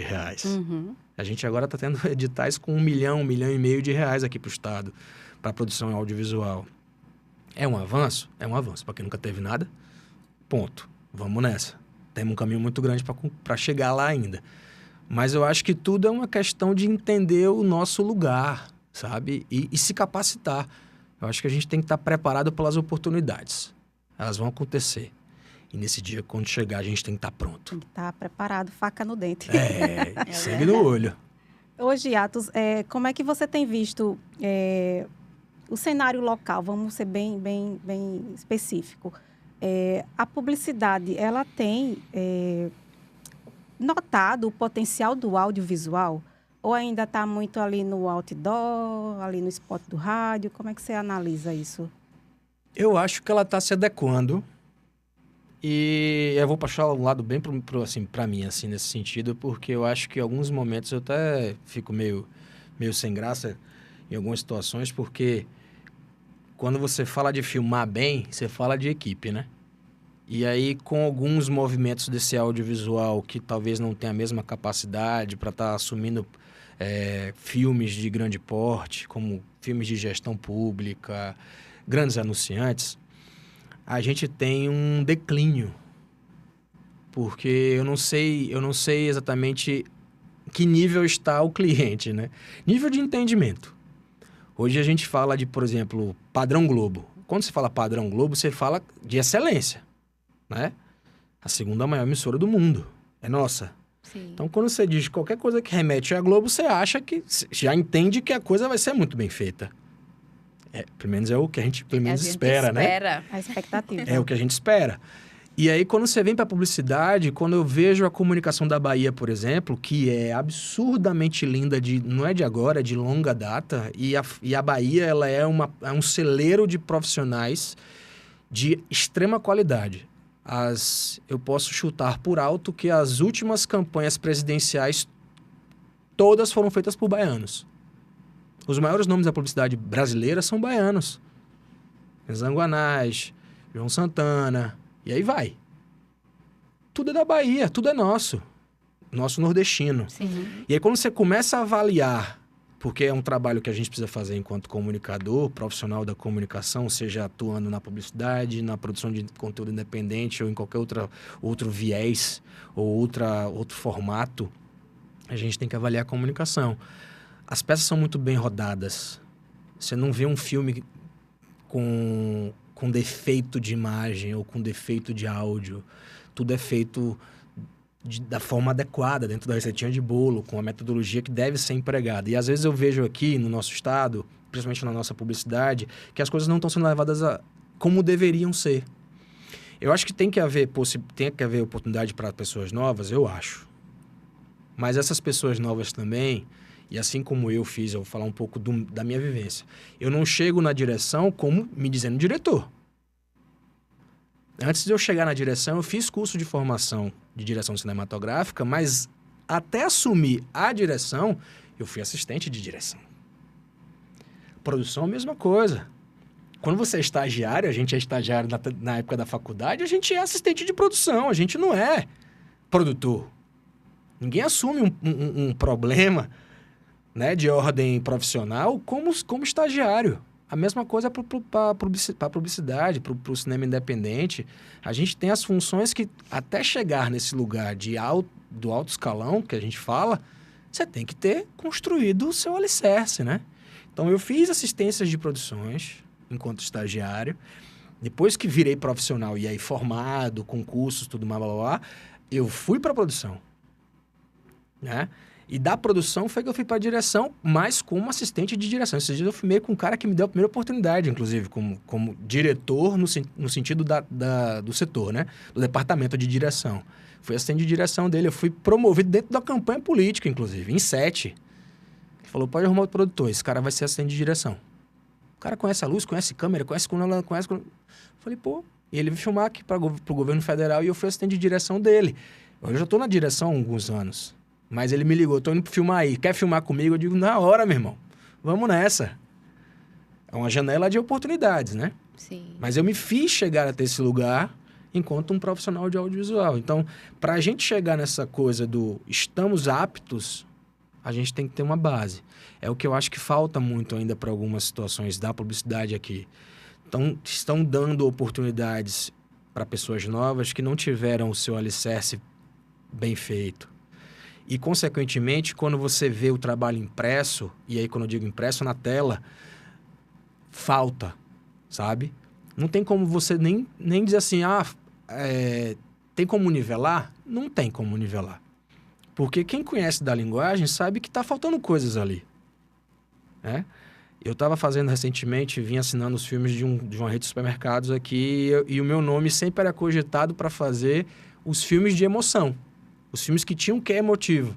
Speaker 1: Uhum.
Speaker 3: A gente agora está tendo editais com R$1 milhão, R$1,5 milhão aqui para o Estado, para produção audiovisual. É um avanço? É um avanço. Para quem nunca teve nada, ponto. Vamos nessa. Temos um caminho muito grande para chegar lá ainda. Mas eu acho que tudo é uma questão de entender o nosso lugar, sabe? E se capacitar. Eu acho que a gente tem que estar preparado pelas oportunidades. Elas vão acontecer. E nesse dia, quando chegar, a gente tem que estar pronto.
Speaker 1: Tem que estar preparado, faca no dente.
Speaker 3: Sangue no olho.
Speaker 1: Hoje, Atos, como é que você tem visto o cenário local? Vamos ser bem específico. A publicidade, ela tem notado o potencial do audiovisual? Ou ainda está muito ali no outdoor, ali no spot do rádio? Como é que você analisa isso?
Speaker 3: Eu acho que ela está se adequando. E eu vou puxar um lado bem para mim, assim, nesse sentido, porque eu acho que em alguns momentos eu até fico meio sem graça em algumas situações, porque quando você fala de filmar bem, você fala de equipe, né? E aí, com alguns movimentos desse audiovisual que talvez não tenha a mesma capacidade para estar assumindo filmes de grande porte, como filmes de gestão pública, grandes anunciantes, a gente tem um declínio. Porque eu não sei exatamente que nível está o cliente, né? Nível de entendimento. Hoje a gente fala de, por exemplo, padrão Globo. Quando você fala padrão Globo, você fala de excelência, né? A segunda maior emissora do mundo. É nossa.
Speaker 2: Sim.
Speaker 3: Então, quando você diz qualquer coisa que remete à Globo, você acha que... Já entende que a coisa vai ser muito bem feita. Pelo menos é o que a gente espera, né?
Speaker 1: A expectativa.
Speaker 3: É o que a gente espera. E aí, quando você vem para a publicidade, quando eu vejo a comunicação da Bahia, por exemplo, que é absurdamente linda, não é de agora, é de longa data, e a Bahia ela é um celeiro de profissionais de extrema qualidade. Eu posso chutar por alto que as últimas campanhas presidenciais todas foram feitas por baianos. Os maiores nomes da publicidade brasileira são baianos. Zanguanais, João Santana, e aí vai. Tudo é da Bahia, tudo é nosso nordestino.
Speaker 2: Sim.
Speaker 3: E aí quando você começa a avaliar, porque é um trabalho que a gente precisa fazer enquanto comunicador, profissional da comunicação, seja atuando na publicidade, na produção de conteúdo independente ou em qualquer outro viés ou outro formato, a gente tem que avaliar a comunicação. As peças são muito bem rodadas. Você não vê um filme com defeito de imagem ou com defeito de áudio. Tudo é feito da forma adequada, dentro da receitinha de bolo, com a metodologia que deve ser empregada. E às vezes eu vejo aqui no nosso estado, principalmente na nossa publicidade, que as coisas não estão sendo levadas como deveriam ser. Eu acho que tem que haver oportunidade para pessoas novas, eu acho. Mas essas pessoas novas também, e assim como eu fiz, eu vou falar um pouco da minha vivência. Eu não chego na direção como me dizendo diretor. Antes de eu chegar na direção, eu fiz curso de formação de direção cinematográfica, mas até assumir a direção, eu fui assistente de direção. Produção, a mesma coisa. Quando você é estagiário, a gente é estagiário na época da faculdade, a gente é assistente de produção, a gente não é produtor. Ninguém assume um problema, né, de ordem profissional como estagiário. A mesma coisa para a publicidade, para o cinema independente. A gente tem as funções que, até chegar nesse lugar do alto escalão, que a gente fala, você tem que ter construído o seu alicerce, né? Então, eu fiz assistências de produções enquanto estagiário. Depois que virei profissional e aí formado, com cursos, tudo mais, blá, blá, blá, eu fui para a produção, né? E da produção foi que eu fui para a direção, mas como assistente de direção. Esses dias eu filmei com um cara que me deu a primeira oportunidade, inclusive, como diretor no sentido do setor, né? Do departamento de direção. Fui assistente de direção dele. Eu fui promovido dentro da campanha política, inclusive, em 7. Ele falou, pode arrumar outro produtor, esse cara vai ser assistente de direção. O cara conhece a luz, conhece câmera, conhece... Falei, pô... E ele veio filmar aqui para o governo federal e eu fui assistente de direção dele. Eu já estou na direção há alguns anos. Mas ele me ligou, estou indo filmar aí. Quer filmar comigo? Eu digo, na hora, meu irmão. Vamos nessa. É uma janela de oportunidades, né?
Speaker 2: Sim.
Speaker 3: Mas eu me fiz chegar até esse lugar enquanto um profissional de audiovisual. Então, para a gente chegar nessa coisa do estamos aptos, a gente tem que ter uma base. É o que eu acho que falta muito ainda para algumas situações da publicidade aqui. Então, estão dando oportunidades para pessoas novas que não tiveram o seu alicerce bem feito. E, consequentemente, quando você vê o trabalho impresso, e aí quando eu digo impresso na tela, falta, sabe? Não tem como você nem dizer assim, tem como nivelar? Não tem como nivelar. Porque quem conhece da linguagem sabe que está faltando coisas ali. Né? Eu estava fazendo recentemente, vim assinando os filmes de uma rede de supermercados aqui, e o meu nome sempre era cogitado para fazer os filmes de emoção. Os filmes que tinham que é emotivo.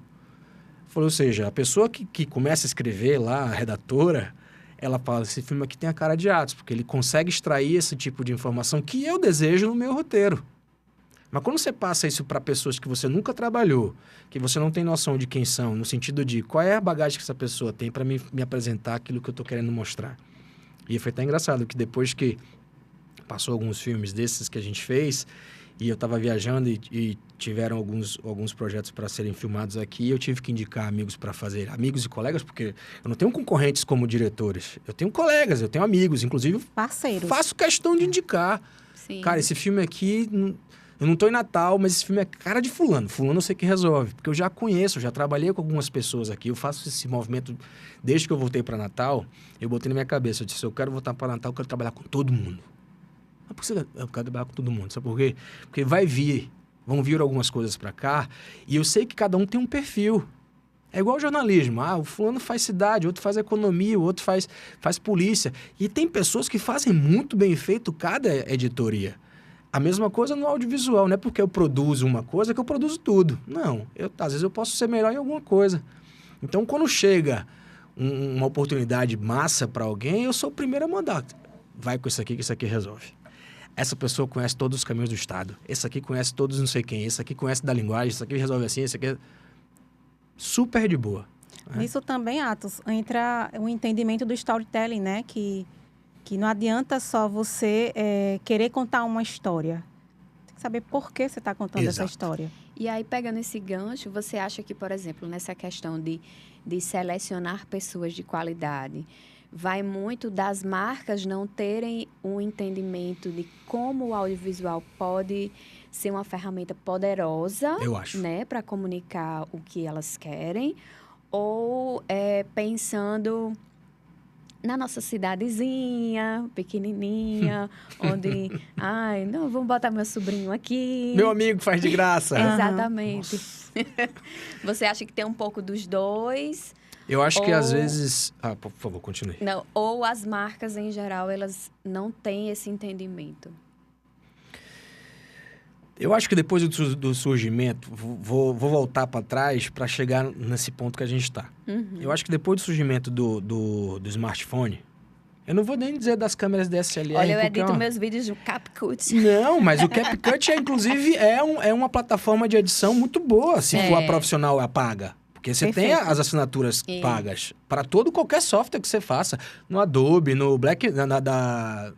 Speaker 3: Ou seja, a pessoa que começa a escrever lá, a redatora, ela fala, esse filme aqui tem a cara de Atos, porque ele consegue extrair esse tipo de informação que eu desejo no meu roteiro. Mas quando você passa isso para pessoas que você nunca trabalhou, que você não tem noção de quem são, no sentido de qual é a bagagem que essa pessoa tem para me apresentar aquilo que eu estou querendo mostrar. E foi até engraçado que depois que passou alguns filmes desses que a gente fez, e eu estava viajando e tiveram alguns projetos para serem filmados aqui, eu tive que indicar amigos para fazer, amigos e colegas, porque eu não tenho concorrentes como diretores. Eu tenho colegas, eu tenho amigos, inclusive
Speaker 1: parceiros.
Speaker 3: Faço questão de indicar.
Speaker 2: Sim.
Speaker 3: Cara, esse filme aqui, eu não tô em Natal, mas esse filme é cara de fulano. Fulano eu sei que resolve, porque eu já conheço, eu já trabalhei com algumas pessoas aqui, eu faço esse movimento desde que eu voltei para Natal, eu botei na minha cabeça, eu disse, eu quero voltar para Natal, eu quero trabalhar com todo mundo. Mas por que eu quero trabalhar com todo mundo? Sabe por quê? Porque vão vir algumas coisas para cá, e eu sei que cada um tem um perfil. É igual jornalismo. O fulano faz cidade, outro faz economia, o outro faz polícia. E tem pessoas que fazem muito bem feito cada editoria. A mesma coisa no audiovisual. Não é porque eu produzo uma coisa que eu produzo tudo. Não. Às vezes eu posso ser melhor em alguma coisa. Então, quando chega uma oportunidade massa para alguém, eu sou o primeiro a mandar. Vai com isso aqui, que isso aqui resolve. Essa pessoa conhece todos os caminhos do Estado. Esse aqui conhece todos não sei quem. Esse aqui conhece da linguagem. Esse aqui resolve assim. Esse aqui... super de boa.
Speaker 1: Nisso também, Atos, entra o entendimento do storytelling, né? Que não adianta só você querer contar uma história. Tem que saber por que você está contando essa história.
Speaker 2: E aí, pegando esse gancho, você acha que, por exemplo, nessa questão de selecionar pessoas de qualidade, vai muito das marcas não terem um entendimento de como o audiovisual pode ser uma ferramenta poderosa,
Speaker 3: eu acho,
Speaker 2: né, para comunicar o que elas querem, ou pensando na nossa cidadezinha, pequenininha, onde, não, vamos botar meu sobrinho aqui.
Speaker 3: Meu amigo faz de graça.
Speaker 2: Exatamente. Você acha que tem um pouco dos dois?
Speaker 3: Eu acho que às vezes... por favor, continue.
Speaker 2: Não, ou as marcas, em geral, elas não têm esse entendimento.
Speaker 3: Eu acho que depois do surgimento, vou voltar para trás para chegar nesse ponto que a gente está.
Speaker 2: Uhum.
Speaker 3: Eu acho que depois do surgimento do smartphone, eu não vou nem dizer das câmeras DSLR.
Speaker 2: Olha, eu edito meus vídeos no CapCut.
Speaker 3: Não, mas o CapCut, inclusive, é uma plataforma de edição muito boa, se for a profissional a paga. Porque você tem as assinaturas pagas para qualquer software que você faça. No Adobe, no Black... da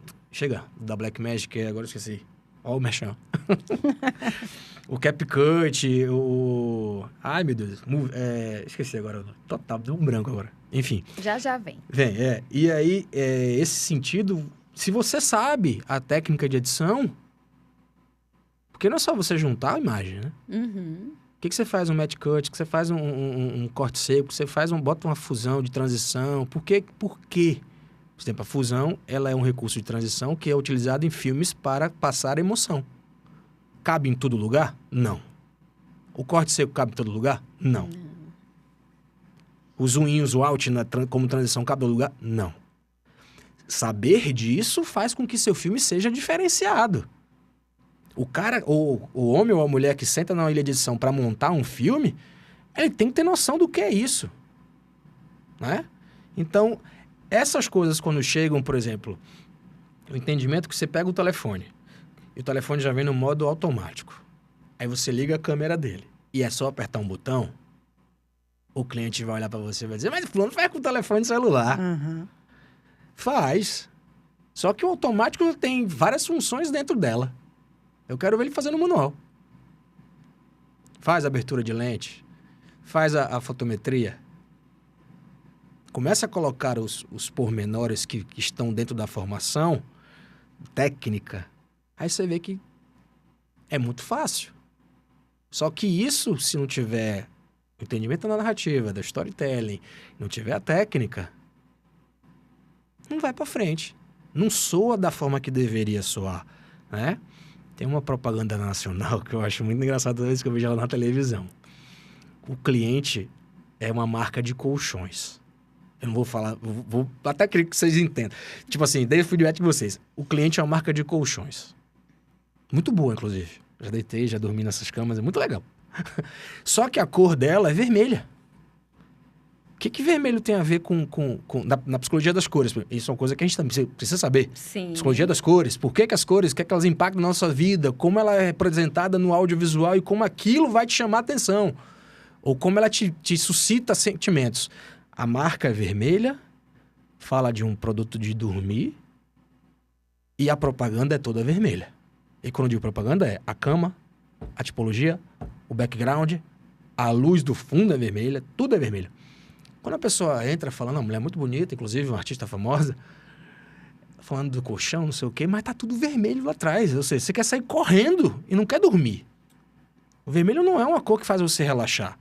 Speaker 3: Blackmagic, agora eu esqueci. Ó o merchan. O CapCut, ai, meu Deus. Esqueci agora. Total, deu um branco agora. Enfim.
Speaker 2: Já vem.
Speaker 3: Vem, E aí, esse sentido, se você sabe a técnica de edição, porque não é só você juntar a imagem, né?
Speaker 2: Uhum.
Speaker 3: O que você faz um match cut, que você faz um corte seco, você bota uma fusão de transição. Por quê? Por exemplo, a fusão, ela é um recurso de transição que é utilizado em filmes para passar emoção. Cabe em todo lugar? Não. O corte seco cabe em todo lugar? Não. O zoom in, o zoom out como transição cabe em todo lugar? Não. Saber disso faz com que seu filme seja diferenciado. O cara, o homem ou a mulher que senta na ilha de edição para montar um filme, ele tem que ter noção do que é isso. Né? Então, essas coisas quando chegam, por exemplo, o entendimento que você pega o telefone, e o telefone já vem no modo automático. Aí você liga a câmera dele, e é só apertar um botão, o cliente vai olhar para você e vai dizer, mas fulano faz com o telefone celular.
Speaker 1: Uhum.
Speaker 3: Faz. Só que o automático tem várias funções dentro dela. Eu quero ver ele fazendo manual. Faz a abertura de lente. Faz a fotometria. Começa a colocar os pormenores que estão dentro da formação técnica. Aí você vê que é muito fácil. Só que isso, se não tiver entendimento da narrativa, da storytelling, não tiver a técnica, não vai para frente. Não soa da forma que deveria soar, né? Tem uma propaganda nacional que eu acho muito engraçada toda vez que eu vejo ela na televisão. O cliente é uma marca de colchões. Eu não vou falar, vou até querer que vocês entendam. Tipo assim, dei o feedback de vocês. O cliente é uma marca de colchões. Muito boa, inclusive. Já deitei, já dormi nessas camas, é muito legal. Só que a cor dela é vermelha. O que vermelho tem a ver na psicologia das cores? Isso é uma coisa que a gente também precisa saber.
Speaker 2: Sim.
Speaker 3: Psicologia das cores. Por que as cores, o que elas impactam na nossa vida, como ela é representada no audiovisual e como aquilo vai te chamar a atenção. Ou como ela te suscita sentimentos. A marca é vermelha, fala de um produto de dormir e a propaganda é toda vermelha. E quando eu digo propaganda é a cama, a tipologia, o background, a luz do fundo é vermelha, tudo é vermelho. Quando a pessoa entra falando, uma mulher muito bonita, inclusive uma artista famosa, falando do colchão, não sei o quê, mas tá tudo vermelho lá atrás. Ou seja, você quer sair correndo e não quer dormir. O vermelho não é uma cor que faz você relaxar.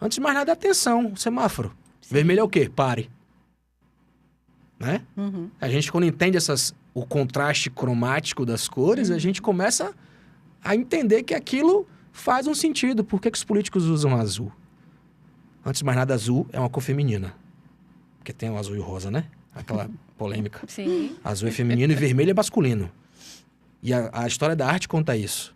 Speaker 3: Antes de mais nada, atenção, o semáforo. Sim. Vermelho é o quê? Pare. Né?
Speaker 1: Uhum.
Speaker 3: A gente, quando entende o contraste cromático das cores, a gente começa a entender que aquilo faz um sentido. Por que os políticos usam azul? Antes de mais nada, azul é uma cor feminina. Porque tem o azul e o rosa, né? Aquela polêmica.
Speaker 2: Sim.
Speaker 3: Azul é feminino e vermelho é masculino. E a história da arte conta isso.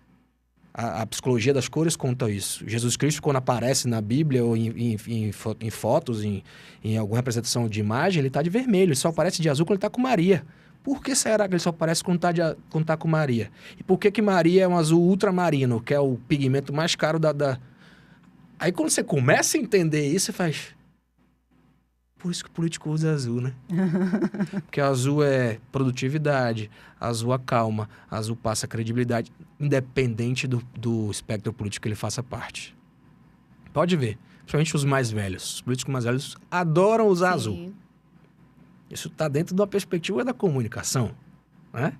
Speaker 3: A psicologia das cores conta isso. Jesus Cristo, quando aparece na Bíblia ou em fotos, em alguma representação de imagem, ele está de vermelho. Ele só aparece de azul quando ele está com Maria. Por que será que ele só aparece quando está com Maria? E por que Maria é um azul ultramarino, que é o pigmento mais caro da... Aí quando você começa a entender isso, você faz... Por isso que o político usa azul, né? Porque azul é produtividade, azul acalma, azul passa credibilidade, independente do espectro político que ele faça parte. Pode ver, principalmente os mais velhos. Os políticos mais velhos adoram usar azul. Isso está dentro de uma perspectiva da comunicação, né?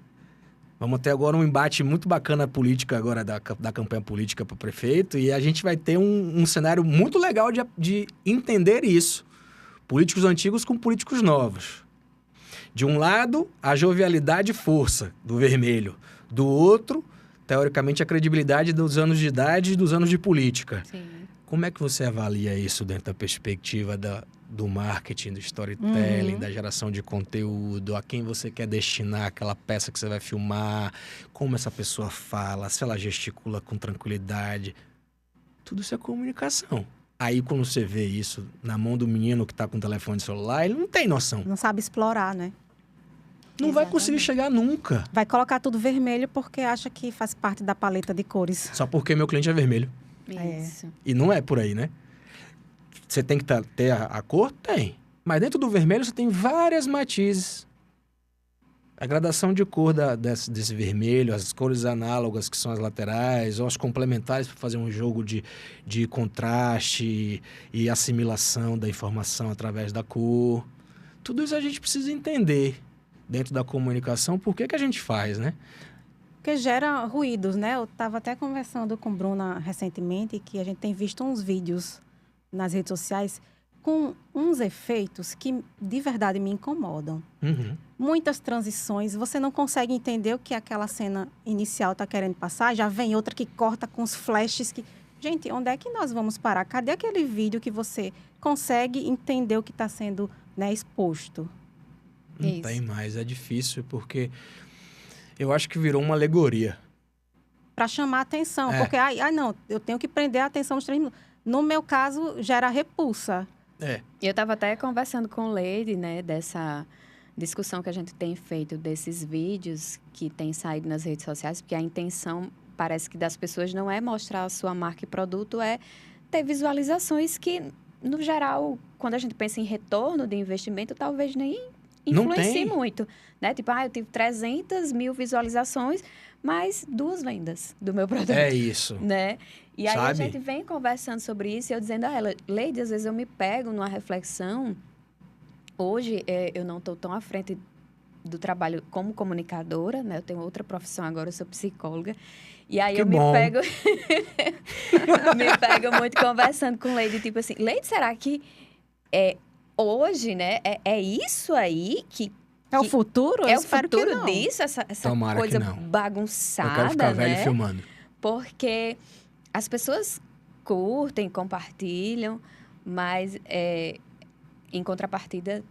Speaker 3: Vamos ter agora um embate muito bacana política agora da campanha política para o prefeito e a gente vai ter um cenário muito legal de entender isso. Políticos antigos com políticos novos. De um lado, a jovialidade e força do vermelho. Do outro, teoricamente, a credibilidade dos anos de idade e dos anos de política.
Speaker 2: Sim.
Speaker 3: Como é que você avalia isso dentro da perspectiva do marketing, do storytelling, da geração de conteúdo, a quem você quer destinar aquela peça que você vai filmar, como essa pessoa fala, se ela gesticula com tranquilidade. Tudo isso é comunicação. Aí, quando você vê isso na mão do menino que tá com o telefone celular, ele não tem noção.
Speaker 1: Não sabe explorar, né?
Speaker 3: Não vai conseguir chegar nunca.
Speaker 1: Vai colocar tudo vermelho porque acha que faz parte da paleta de cores.
Speaker 3: Só porque meu cliente é vermelho.
Speaker 2: Isso.
Speaker 3: E não é por aí, né? Você tem que ter a cor? Tem. Mas dentro do vermelho você tem várias matizes. A gradação de cor desse vermelho, as cores análogas, que são as laterais, ou as complementares para fazer um jogo de contraste e assimilação da informação através da cor. Tudo isso a gente precisa entender dentro da comunicação, por que a gente faz, né?
Speaker 1: Porque gera ruídos, né? Eu estava até conversando com Bruna recentemente que a gente tem visto uns vídeos nas redes sociais com uns efeitos que de verdade me incomodam.
Speaker 3: Uhum.
Speaker 1: Muitas transições, você não consegue entender o que aquela cena inicial está querendo passar, já vem outra que corta com os flashes que... Gente, onde é que nós vamos parar? Cadê aquele vídeo que você consegue entender o que está sendo, né, exposto?
Speaker 3: Não tem mais, é difícil, porque eu acho que virou uma alegoria.
Speaker 1: Para chamar a atenção, porque, não, eu tenho que prender a atenção nos 3 minutos. No meu caso, gera repulsa.
Speaker 2: Eu estava até conversando com o Leide, né, dessa discussão que a gente tem feito desses vídeos que têm saído nas redes sociais, porque a intenção, parece que das pessoas não é mostrar a sua marca e produto, é ter visualizações que, no geral, quando a gente pensa em retorno de investimento, talvez nem influencie muito, né? Tipo, eu tive 300 mil visualizações, mas 2 vendas do meu produto.
Speaker 3: É isso.
Speaker 2: Né? E aí
Speaker 3: Sabe?
Speaker 2: A gente vem conversando sobre isso e eu dizendo a ela, Leide, às vezes eu me pego numa reflexão. Hoje, eu não estou tão à frente do trabalho como comunicadora, né? Eu tenho outra profissão agora, eu sou psicóloga. E aí me pego... me pego muito conversando com Leide, tipo assim, Leide, será que hoje, né, é isso aí que
Speaker 1: É o futuro? Eu
Speaker 2: É o
Speaker 1: espero que
Speaker 2: futuro
Speaker 1: não.
Speaker 2: disso, essa
Speaker 3: Tomara que
Speaker 2: coisa
Speaker 3: não.
Speaker 2: bagunçada,
Speaker 3: Eu quero ficar velho
Speaker 2: né?
Speaker 3: filmando.
Speaker 2: Porque as pessoas curtem, compartilham, mas em contrapartida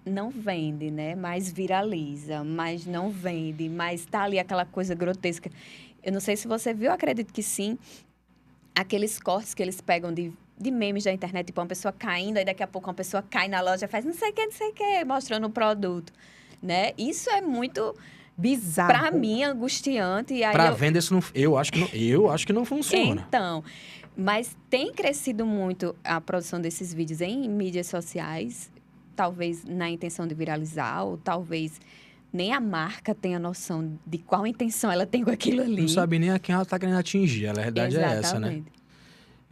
Speaker 2: não vende, né? Mas viraliza, mas não vende, mas tá ali aquela coisa grotesca. Eu não sei se você viu, eu acredito que sim, aqueles cortes que eles pegam de memes da internet, tipo uma pessoa caindo, aí daqui a pouco uma pessoa cai na loja e faz não sei o que, mostrando o produto, né? Isso é muito,
Speaker 1: Bizarro.
Speaker 2: pra mim, angustiante. E aí
Speaker 3: Pra venda, isso não, eu acho que não funciona.
Speaker 2: Então, mas tem crescido muito a produção desses vídeos em mídias sociais, talvez na intenção de viralizar, ou talvez nem a marca tenha noção de qual intenção ela tem com aquilo ali.
Speaker 3: Não sabe nem a quem ela tá querendo atingir. A verdade é essa, né?
Speaker 2: Exatamente.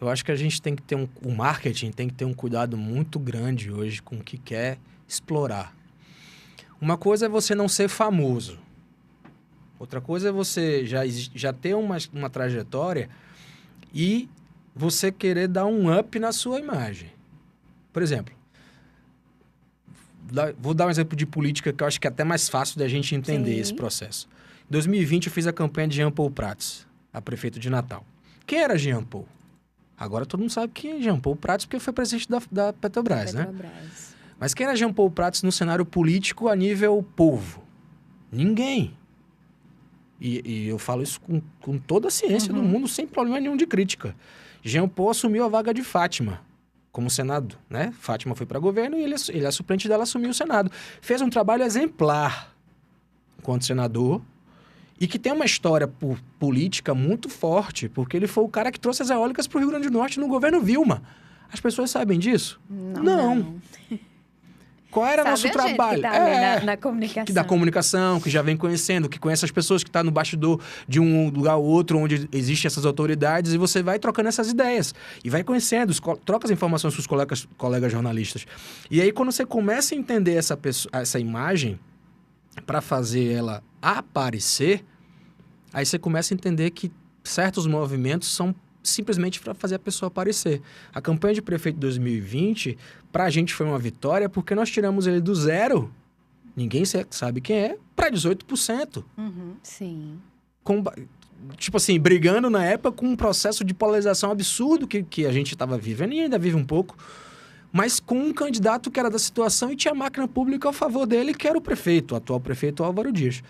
Speaker 3: Eu acho que a gente tem que ter o marketing tem que ter um cuidado muito grande hoje com o que quer explorar. Uma coisa é você não ser famoso. Outra coisa é você já ter uma trajetória e você querer dar um up na sua imagem. Por exemplo, vou dar um exemplo de política que eu acho que é até mais fácil da gente entender
Speaker 2: Sim.
Speaker 3: esse processo. Em 2020, eu fiz a campanha de Jean Paul Prats, a prefeito de Natal. Quem era Jean Paul? Agora todo mundo sabe quem é Jean Paul Prats, porque foi presidente da Petrobras, né?
Speaker 2: Petrobras.
Speaker 3: Mas quem era Jean Paul Prats no cenário político a nível povo? Ninguém. E eu falo isso com toda a ciência do mundo, sem problema nenhum de crítica. Jean Paul assumiu a vaga de Fátima como Senado, né? Fátima foi para governo e ele, a suplente dela, assumiu o Senado. Fez um trabalho exemplar enquanto senador e que tem uma história política muito forte, porque ele foi o cara que trouxe as eólicas para o Rio Grande do Norte no governo Vilma. As pessoas sabem disso? Não. Qual era nosso
Speaker 2: Sabe a gente
Speaker 3: trabalho?
Speaker 2: que tá ali na comunicação.
Speaker 3: Que da comunicação, que já vem conhecendo, que conhece as pessoas que estão no bastidor de um lugar ou outro, onde existem essas autoridades, e você vai trocando essas ideias. E vai conhecendo, troca as informações com os colegas jornalistas. E aí, quando você começa a entender essa imagem, para fazer ela aparecer, aí você começa a entender que certos movimentos são simplesmente para fazer a pessoa aparecer. A campanha de prefeito de 2020, para a gente foi uma vitória porque nós tiramos ele do 0, ninguém sabe quem é, para 18%.
Speaker 2: Sim.
Speaker 3: Tipo assim, brigando na época com um processo de polarização absurdo que a gente estava vivendo e ainda vive um pouco, mas com um candidato que era da situação e tinha máquina pública a favor dele, que era o atual prefeito Álvaro Dias.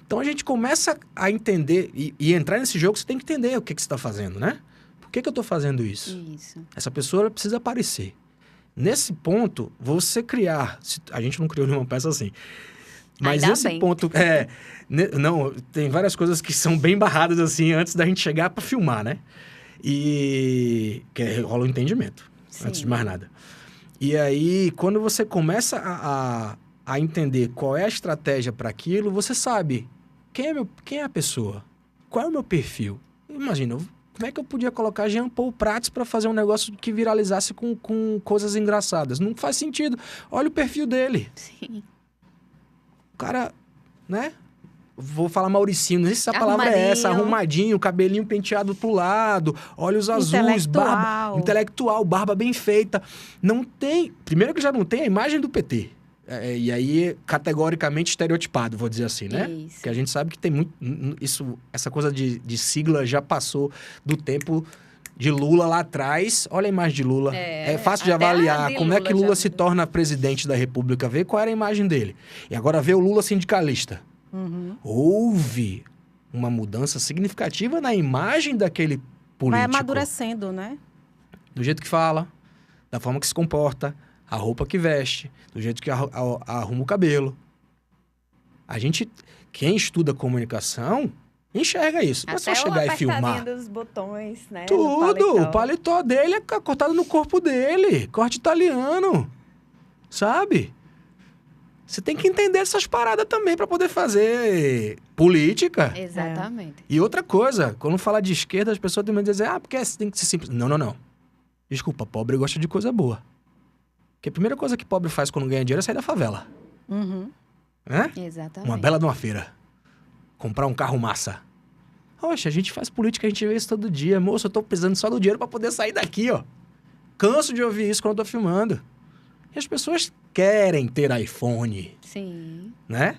Speaker 3: Então a gente começa a entender e entrar nesse jogo, você tem que entender o que você está fazendo, né? Por que eu estou fazendo isso?
Speaker 2: Isso.
Speaker 3: Essa pessoa precisa aparecer. Nesse ponto, você criar... A gente não criou nenhuma peça assim. Mas
Speaker 2: Ainda
Speaker 3: esse
Speaker 2: bem.
Speaker 3: ponto... Não, tem várias coisas que são bem barradas assim antes da gente chegar para filmar, né? E... que rola o entendimento, antes de mais nada. E aí, quando você começa a entender qual é a estratégia para aquilo, você sabe quem é a pessoa, qual é o meu perfil. Imagina, como é que eu podia colocar Jean Paul Prats para fazer um negócio que viralizasse com coisas engraçadas? Não faz sentido. Olha o perfil dele.
Speaker 2: Sim.
Speaker 3: O cara, né? Vou falar Mauricinho, não sei se essa palavra é essa. Arrumadinho, cabelinho penteado pro lado, olhos azuis, barba... Intelectual, barba bem feita. Não tem... Primeiro que já não tem a imagem do PT. E aí, categoricamente estereotipado, vou dizer assim, né?
Speaker 2: Isso.
Speaker 3: Porque a gente sabe que tem muito... Essa coisa de sigla já passou do tempo de Lula lá atrás. Olha a imagem de Lula. É fácil de avaliar como é que Lula se torna presidente da República. Vê qual era a imagem dele. E agora vê o Lula sindicalista. Houve uma mudança significativa na imagem daquele político.
Speaker 1: Vai amadurecendo, né?
Speaker 3: Do jeito que fala, da forma que se comporta, a roupa que veste, do jeito que arruma o cabelo. A gente, quem estuda comunicação, enxerga isso. Não é só chegar e filmar.
Speaker 2: Dos botões, né?
Speaker 3: Tudo! O paletó dele é cortado no corpo dele. Corte italiano. Sabe? Você tem que entender essas paradas também para poder fazer política.
Speaker 2: Exatamente.
Speaker 3: E outra coisa, quando fala de esquerda, as pessoas têm medo de dizer, porque tem que ser simples. Não. Desculpa, pobre gosta de coisa boa. Porque a primeira coisa que pobre faz quando ganha dinheiro é sair da favela. Né?
Speaker 2: Exatamente.
Speaker 3: Uma bela de uma feira. Comprar um carro massa. Poxa, a gente faz política, a gente vê isso todo dia. Moço, eu tô precisando só do dinheiro para poder sair daqui, ó. Canso de ouvir isso quando eu tô filmando. E as pessoas querem ter iPhone,
Speaker 2: Sim.
Speaker 3: né?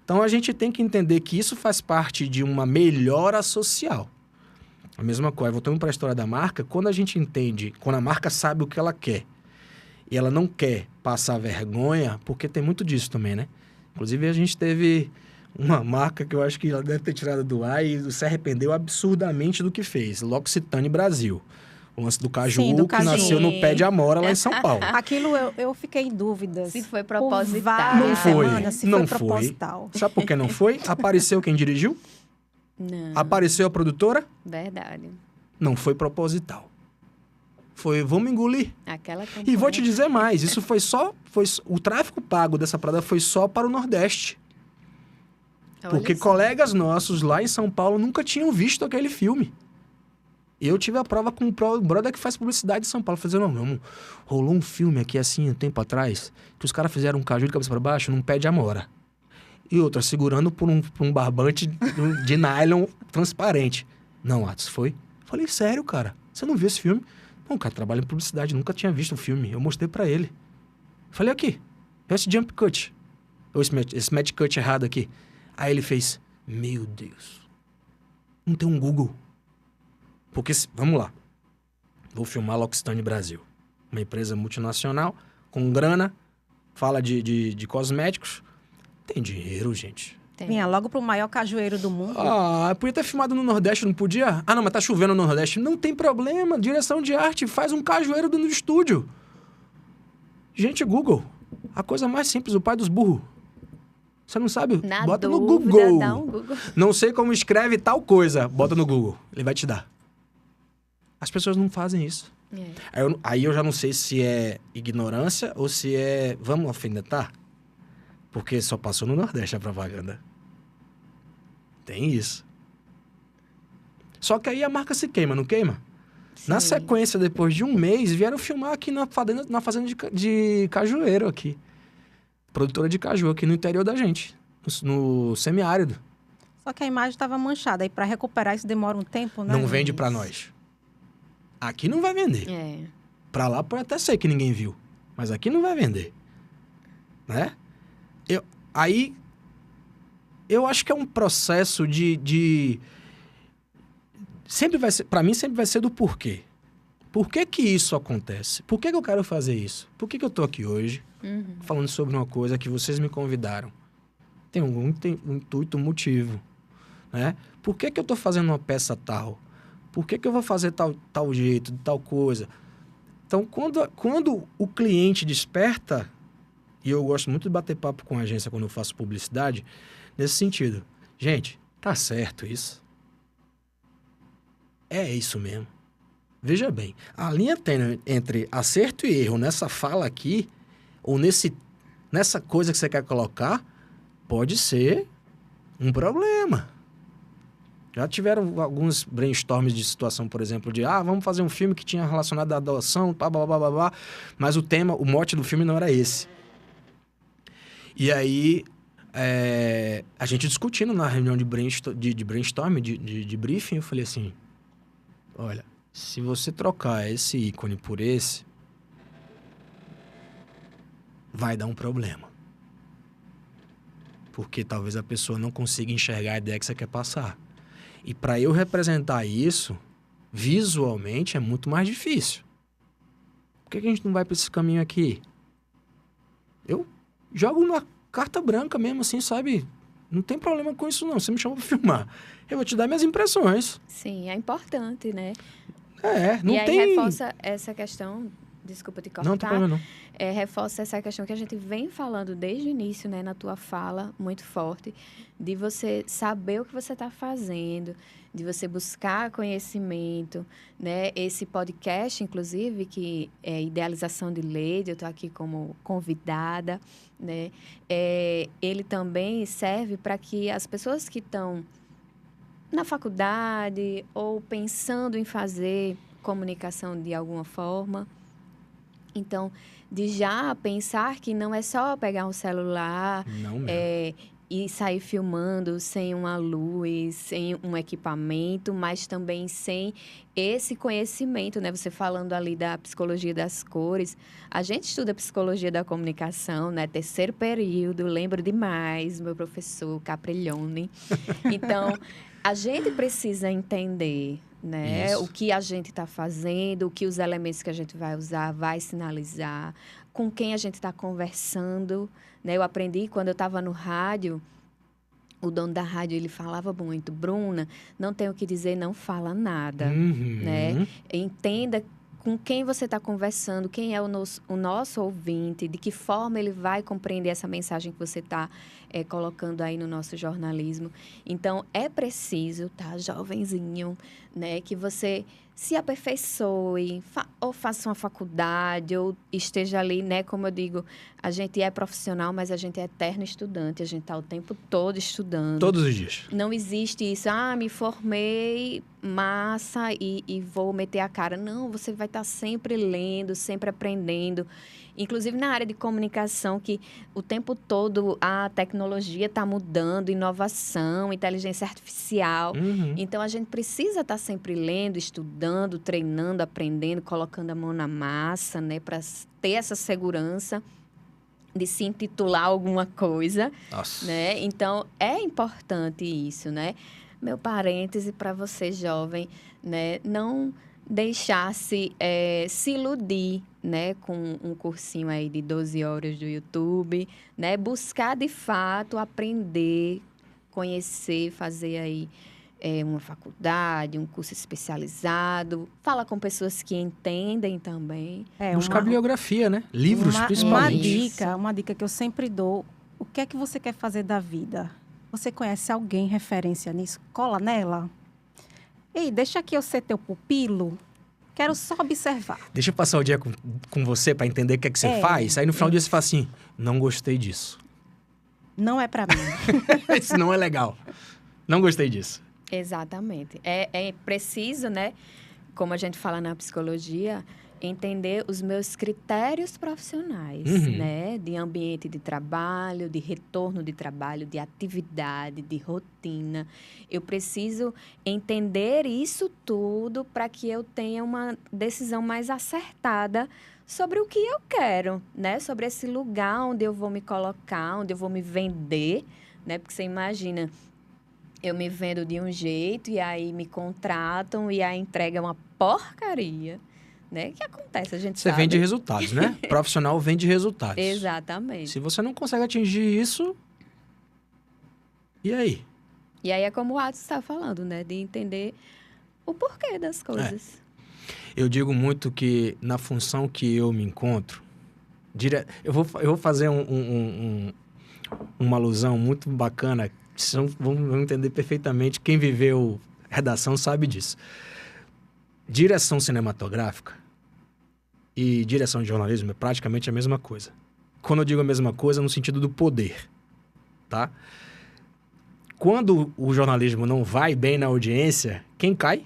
Speaker 3: Então, a gente tem que entender que isso faz parte de uma melhora social. A mesma coisa, voltando para a história da marca, quando a gente entende, quando a marca sabe o que ela quer, e ela não quer passar vergonha, porque tem muito disso também, né? Inclusive, a gente teve uma marca que eu acho que ela deve ter tirado do ar e se arrependeu absurdamente do que fez. L'Occitane Brasil. O lance do caju,
Speaker 1: Sim, do
Speaker 3: que
Speaker 1: caju.
Speaker 3: nasceu no pé de amora lá em São Paulo.
Speaker 1: Aquilo eu fiquei em dúvidas.
Speaker 2: Se foi
Speaker 1: Por
Speaker 2: proposital.
Speaker 1: várias
Speaker 3: Não foi,
Speaker 1: semanas, se
Speaker 3: não
Speaker 1: foi
Speaker 3: foi.
Speaker 1: proposital.
Speaker 3: Sabe por que não foi? Apareceu quem dirigiu?
Speaker 2: Não,
Speaker 3: Apareceu a produtora?
Speaker 2: verdade.
Speaker 3: Não foi proposital. Foi, vamos engolir.
Speaker 2: Aquela
Speaker 3: E vou te
Speaker 2: campanha-
Speaker 3: dizer mais, isso o tráfego pago dessa parada foi só para o Nordeste.
Speaker 2: Olha
Speaker 3: Porque
Speaker 2: só.
Speaker 3: colegas nossos lá em São Paulo nunca tinham visto aquele filme. Eu tive a prova com um brother que faz publicidade em São Paulo. Falei, não, rolou um filme aqui assim, um tempo atrás, que os caras fizeram um caju de cabeça para baixo num pé de amora. E outra, segurando por um barbante de nylon transparente. Não, Atos, foi? Falei, sério, cara? Você não viu esse filme? Não, cara, trabalha em publicidade, nunca tinha visto o filme. Eu mostrei pra ele. Falei, aqui, esse jump cut. Ou esse match cut errado aqui. Aí ele fez, meu Deus, não tem um Google. Porque, vamos lá, vou filmar a L'Occitane Brasil. Uma empresa multinacional, com grana, fala de cosméticos. Tem dinheiro, gente.
Speaker 2: Tem.
Speaker 1: Vinha logo pro maior cajueiro do mundo.
Speaker 3: Ah, podia ter filmado no Nordeste, não podia? Ah, não, mas tá chovendo no Nordeste. Não tem problema, direção de arte, faz um cajueiro no estúdio. Gente, Google, a coisa mais simples, o pai dos burros. Você não sabe?
Speaker 2: Na
Speaker 3: Bota no
Speaker 2: dúvida,
Speaker 3: Google.
Speaker 2: dá um Google.
Speaker 3: Não sei como escreve tal coisa, bota no Google, ele vai te dar. As pessoas não fazem isso.
Speaker 2: É.
Speaker 3: Aí eu já não sei se é ignorância ou se é... Vamos alfinetar? Porque só passou no Nordeste a propaganda. Tem isso. Só que aí a marca se queima, não queima? Na
Speaker 2: Sim.
Speaker 3: sequência, depois de um mês, vieram filmar aqui na fazenda de cajueiro aqui. Produtora de caju aqui no interior da gente. No semiárido.
Speaker 1: Só que a imagem estava manchada. E para recuperar isso demora um tempo, né?
Speaker 3: Não vende pra nós. Aqui não vai vender.
Speaker 2: É.
Speaker 3: Pra lá pode até ser que ninguém viu. Mas aqui não vai vender. Né? Eu acho que é um processo sempre vai ser, para mim sempre vai ser do porquê. Por que que isso acontece? Por que que eu quero fazer isso? Por que que eu tô aqui hoje
Speaker 2: Uhum.
Speaker 3: falando sobre uma coisa que vocês me convidaram? Tem um intuito, um motivo, né? Por que que eu tô fazendo uma peça tal? Por que que eu vou fazer tal jeito, tal coisa? Então, quando o cliente desperta, e eu gosto muito de bater papo com a agência quando eu faço publicidade, nesse sentido. Gente, tá certo isso? É isso mesmo. Veja bem, a linha tênue entre acerto e erro nessa fala aqui, ou nessa coisa que você quer colocar, pode ser um problema. Já tiveram alguns brainstorms de situação, por exemplo, de vamos fazer um filme que tinha relacionado à adoção, blá, blá, blá, blá, blá, mas o mote do filme não era esse. E aí, a gente discutindo na reunião de brainstorm, de briefing, eu falei assim, olha, se você trocar esse ícone por esse, vai dar um problema. Porque talvez a pessoa não consiga enxergar a ideia que você quer passar. E para eu representar isso, visualmente, é muito mais difícil. Por que a gente não vai para esse caminho aqui? Eu jogo na carta branca mesmo, assim, sabe? Não tem problema com isso, não. Você me chama para filmar. Eu vou te dar minhas impressões.
Speaker 2: Sim, é importante, né?
Speaker 3: Não
Speaker 2: e aí
Speaker 3: tem...
Speaker 2: reforça essa questão, desculpa te cortar,
Speaker 3: Não tem problema, não.
Speaker 2: Reforça essa questão que a gente vem falando desde o início, né, na tua fala, muito forte, de você saber o que você está fazendo, de você buscar conhecimento, né? Esse podcast, inclusive, que é Idealização de Lady, eu estou aqui como convidada, né? Ele também serve para que as pessoas que estão na faculdade ou pensando em fazer comunicação de alguma forma, então, de já pensar que não é só pegar um celular,
Speaker 3: Não mesmo.
Speaker 2: e sair filmando sem uma luz, sem um equipamento, mas também sem esse conhecimento, né? Você falando ali da psicologia das cores. A gente estuda psicologia da comunicação, né? 3º período, lembro demais, meu professor Capriglione. Então, a gente precisa entender, né?
Speaker 3: Isso.
Speaker 2: O que a gente está fazendo, o que os elementos que a gente vai usar vai sinalizar, com quem a gente está conversando, né? Eu aprendi quando eu estava no rádio, o dono da rádio, ele falava muito, Bruna, não tem o que dizer, não fala nada, né? Entenda com quem você está conversando, quem é o nosso ouvinte, de que forma ele vai compreender essa mensagem que você está colocando aí no nosso jornalismo. Então, é preciso, tá, jovenzinho, né, que você se aperfeiçoe, ou faça uma faculdade, ou esteja ali, né, como eu digo, a gente é profissional, mas a gente é eterno estudante, a gente está o tempo todo estudando.
Speaker 3: Todos os dias.
Speaker 2: Não existe isso, me formei, massa, e vou meter a cara. Não, você vai estar sempre lendo, sempre aprendendo. Inclusive na área de comunicação, que o tempo todo a tecnologia está mudando, inovação, inteligência artificial. Então, a gente precisa estar sempre lendo, estudando, treinando, aprendendo, colocando a mão na massa, né, para ter essa segurança de se intitular alguma coisa.
Speaker 3: Nossa.
Speaker 2: Né? Então, é importante isso, né? Meu parêntese para você, jovem, né? Não deixar-se se iludir, né? Com um cursinho aí de 12 horas do YouTube, né? Buscar, de fato, aprender, conhecer, fazer aí uma faculdade, um curso especializado. Fala com pessoas que entendem também.
Speaker 3: Buscar bibliografia, né? Livros, principalmente.
Speaker 1: Uma dica que eu sempre dou. O que é que você quer fazer da vida? Você conhece alguém referência nisso? Cola nela. Ei, deixa aqui eu ser teu pupilo. Quero só observar.
Speaker 3: Deixa eu passar o dia com você para entender o que é que você faz. Aí no final do dia você fala assim, não gostei disso.
Speaker 1: Não é para mim.
Speaker 3: Isso não é legal. Não gostei disso.
Speaker 2: Exatamente. É preciso, né? Como a gente fala na psicologia, entender os meus critérios profissionais, né? De ambiente de trabalho, de retorno de trabalho, de atividade, de rotina. Eu preciso entender isso tudo para que eu tenha uma decisão mais acertada sobre o que eu quero, né? Sobre esse lugar onde eu vou me colocar, onde eu vou me vender, né? Porque você imagina, eu me vendo de um jeito e aí me contratam e a entrega é uma porcaria. Né? O que acontece? A gente
Speaker 3: Você
Speaker 2: sabe.
Speaker 3: vende resultados, né? Profissional vende resultados.
Speaker 2: Exatamente.
Speaker 3: Se você não consegue atingir isso, e aí?
Speaker 2: E aí é como o Atos está falando, né? De entender o porquê das coisas.
Speaker 3: Eu digo muito que na função que eu me encontro, eu vou fazer uma alusão muito bacana. Vocês vão entender perfeitamente. Quem viveu redação sabe disso. Direção cinematográfica e direção de jornalismo é praticamente a mesma coisa. Quando eu digo a mesma coisa, no sentido do poder, tá? Quando o jornalismo não vai bem na audiência, quem cai?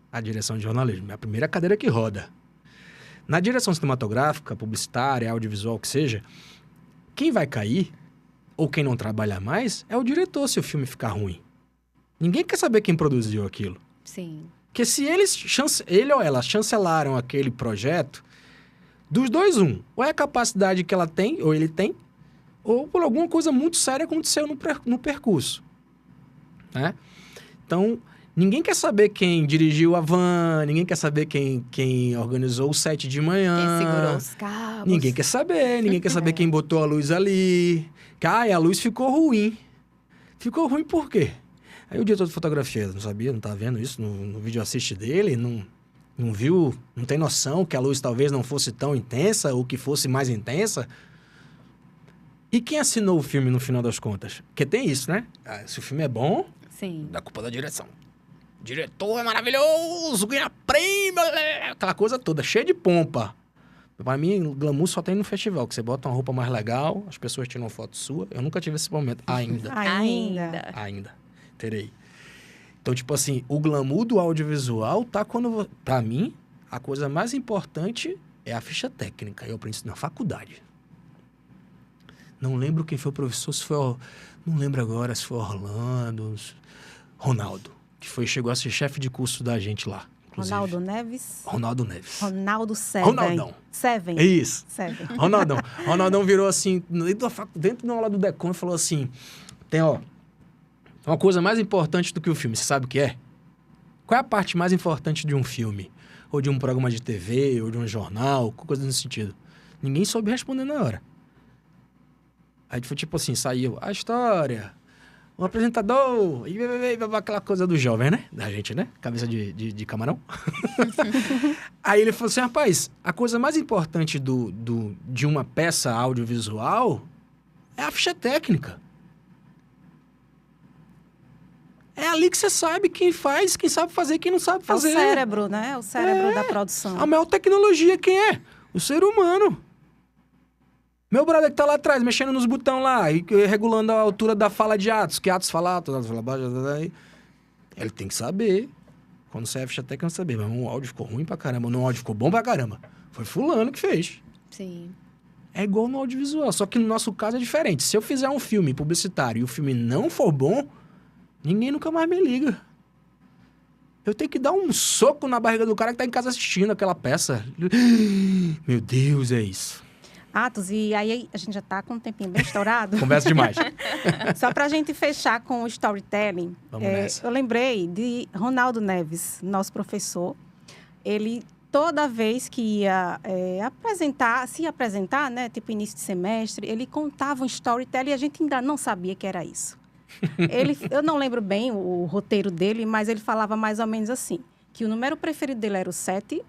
Speaker 3: A direção de jornalismo. É a primeira cadeira que roda. Na direção cinematográfica, publicitária, audiovisual, que seja, quem vai cair, ou quem não trabalha mais, é o diretor se o filme ficar ruim. Ninguém quer saber quem produziu aquilo.
Speaker 2: Sim.
Speaker 3: Porque se ele ou ela chancelaram aquele projeto, dos dois, ou é a capacidade que ela tem, ou ele tem, ou por alguma coisa muito séria aconteceu no percurso. Né? Então, ninguém quer saber quem dirigiu a van, ninguém quer saber quem organizou o set de manhã.
Speaker 2: Quem segurou os cabos.
Speaker 3: Ninguém quer saber quem botou a luz ali. A luz ficou ruim. Ficou ruim por quê? Aí o diretor de fotografia não sabia, não tá vendo isso no vídeo assist dele, não viu, não tem noção que a luz talvez não fosse tão intensa ou que fosse mais intensa. E quem assinou o filme no final das contas? Porque tem isso, né? Se o filme é bom,
Speaker 2: Sim.
Speaker 3: dá culpa da direção. O diretor é maravilhoso, ganha prêmio, aquela coisa toda, cheia de pompa. Pra mim, o glamour só tem no festival, que você bota uma roupa mais legal, as pessoas tiram foto sua. Eu nunca tive esse momento, ainda. Ainda. Terei. Então, tipo assim, o glamour do audiovisual tá quando... Pra mim, a coisa mais importante é a ficha técnica. Eu aprendi isso na faculdade. Não lembro quem foi o professor, se foi... Não lembro agora se foi Orlando... Ronaldo, que chegou a ser chefe de curso da gente lá. Inclusive.
Speaker 1: Ronaldo Neves?
Speaker 3: Ronaldo Neves.
Speaker 1: Ronaldo Seven.
Speaker 3: Ronaldão.
Speaker 1: Seven.
Speaker 3: É isso.
Speaker 1: Seven.
Speaker 3: Ronaldão virou assim, dentro da aula do Decon, e falou assim, tem, uma coisa mais importante do que o filme, você sabe o que é? Qual é a parte mais importante de um filme? Ou de um programa de TV, ou de um jornal, coisa nesse sentido. Ninguém soube responder na hora. Aí foi tipo assim, saiu a história... Um apresentador, e aquela coisa do jovem, né? Da gente, né? Cabeça de camarão. Aí ele falou assim, rapaz, a coisa mais importante de uma peça audiovisual é a ficha técnica. É ali que você sabe quem faz, quem sabe fazer e quem não sabe fazer.
Speaker 1: É o cérebro, né? O cérebro da produção.
Speaker 3: A maior tecnologia quem é? O ser humano. Meu brother que tá lá atrás, mexendo nos botões lá, e regulando a altura da fala de Atos, que Atos fala alto, Atos fala baixo, ele tem que saber. Quando sai a ficha técnica, saber. Mas o áudio ficou ruim pra caramba, o áudio ficou bom pra caramba. Foi fulano que fez.
Speaker 2: Sim.
Speaker 3: É igual no audiovisual, só que no nosso caso é diferente. Se eu fizer um filme publicitário e o filme não for bom, ninguém nunca mais me liga. Eu tenho que dar um soco na barriga do cara que tá em casa assistindo aquela peça. Meu Deus, é isso.
Speaker 1: Atos, e aí a gente já está com um tempinho bem estourado.
Speaker 3: Conversa demais.
Speaker 1: Só para a gente fechar com o storytelling,
Speaker 3: Vamos nessa.
Speaker 1: eu lembrei de Ronaldo Neves, nosso professor. Ele, toda vez que ia se apresentar, né, tipo início de semestre, ele contava um storytelling e a gente ainda não sabia que era isso. Eu não lembro bem o roteiro dele, mas ele falava mais ou menos assim, que o número preferido dele era o 7,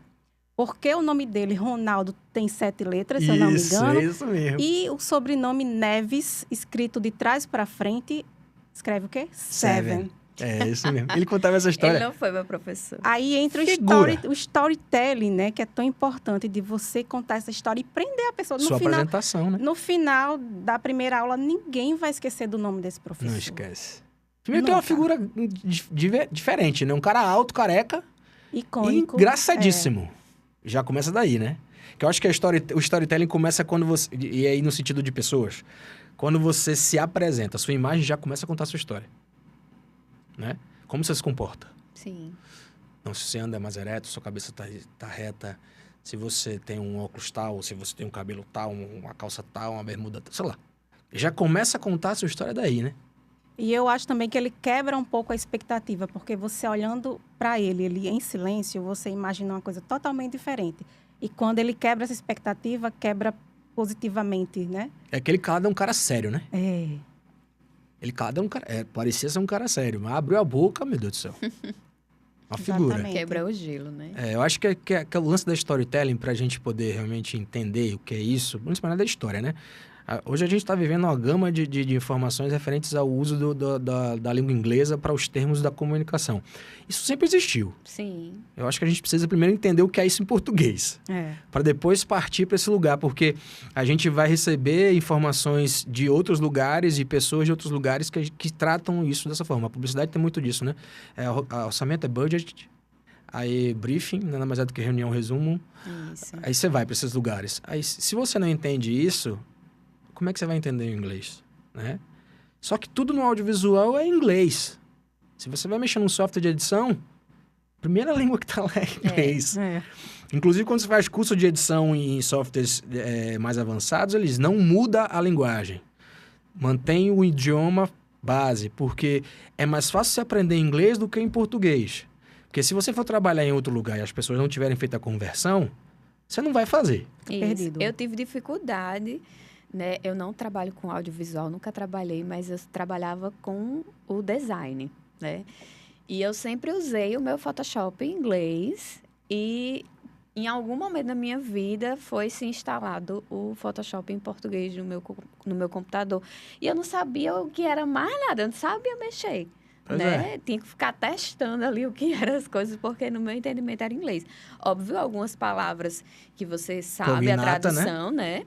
Speaker 1: porque o nome dele, Ronaldo, tem 7 letras, se eu não me engano.
Speaker 3: Isso mesmo.
Speaker 1: E o sobrenome Neves, escrito de trás para frente, escreve o quê? Seven.
Speaker 3: É, isso mesmo. Ele contava essa história.
Speaker 2: Ele não foi meu professor.
Speaker 1: Aí entra o storytelling, né? Que é tão importante de você contar essa história e prender a pessoa.
Speaker 3: Sua apresentação, né?
Speaker 1: No final da primeira aula, ninguém vai esquecer do nome desse professor.
Speaker 3: Não esquece. Primeiro tem uma figura diferente, né? Um cara alto, careca.
Speaker 1: Icônico.
Speaker 3: Engraçadíssimo. Já começa daí, né? Que eu acho que o storytelling começa quando você... E aí no sentido de pessoas. Quando você se apresenta, a sua imagem já começa a contar a sua história. Né? Como você se comporta.
Speaker 2: Sim.
Speaker 3: Não, se você anda mais ereto, sua cabeça tá reta. Se você tem um óculos tal, se você tem um cabelo tal, uma calça tal, uma bermuda tal, sei lá. Já começa a contar a sua história daí, né?
Speaker 1: E eu acho também que ele quebra um pouco a expectativa, porque você olhando para ele em silêncio, você imagina uma coisa totalmente diferente. E quando ele quebra essa expectativa, quebra positivamente, né?
Speaker 3: É que ele calado é um cara sério, né?
Speaker 1: É.
Speaker 3: Ele calado é um cara... parecia ser um cara sério, mas abriu a boca, meu Deus do céu. Uma figura.
Speaker 1: Exatamente.
Speaker 2: Quebra o gelo, né?
Speaker 3: Eu acho que o lance da storytelling, pra gente poder realmente entender o que é isso, principalmente da história, né? Hoje a gente está vivendo uma gama de informações referentes ao uso da língua inglesa para os termos da comunicação. Isso sempre existiu.
Speaker 2: Sim.
Speaker 3: Eu acho que a gente precisa primeiro entender o que é isso em português. Para depois partir para esse lugar, porque a gente vai receber informações de outros lugares e pessoas de outros lugares que tratam isso dessa forma. A publicidade tem muito disso, né? Orçamento é budget, aí briefing, nada mais é do que reunião, resumo.
Speaker 2: Isso.
Speaker 3: Aí você vai para esses lugares. Aí, se você não entende isso, como é que você vai entender o inglês, né? Só que tudo no audiovisual é inglês. Se você vai mexer num software de edição, a primeira língua que tá lá é inglês. Inclusive, quando você faz curso de edição em softwares mais avançados, eles não mudam a linguagem. Mantém o idioma base, porque é mais fácil você aprender inglês do que em português. Porque se você for trabalhar em outro lugar e as pessoas não tiverem feito a conversão, você não vai fazer.
Speaker 1: Perdido.
Speaker 2: Eu tive dificuldade... Né? Eu não trabalho com audiovisual, nunca trabalhei, mas eu trabalhava com o design, né? E eu sempre usei o meu Photoshop em inglês e em algum momento da minha vida foi-se instalado o Photoshop em português no meu computador. E eu não sabia o que era mais nada, eu não sabia mexer. Né? Tinha que ficar testando ali o que eram as coisas, porque no meu entendimento era inglês. Óbvio, algumas palavras que você sabe
Speaker 3: Combinata,
Speaker 2: a tradução, né?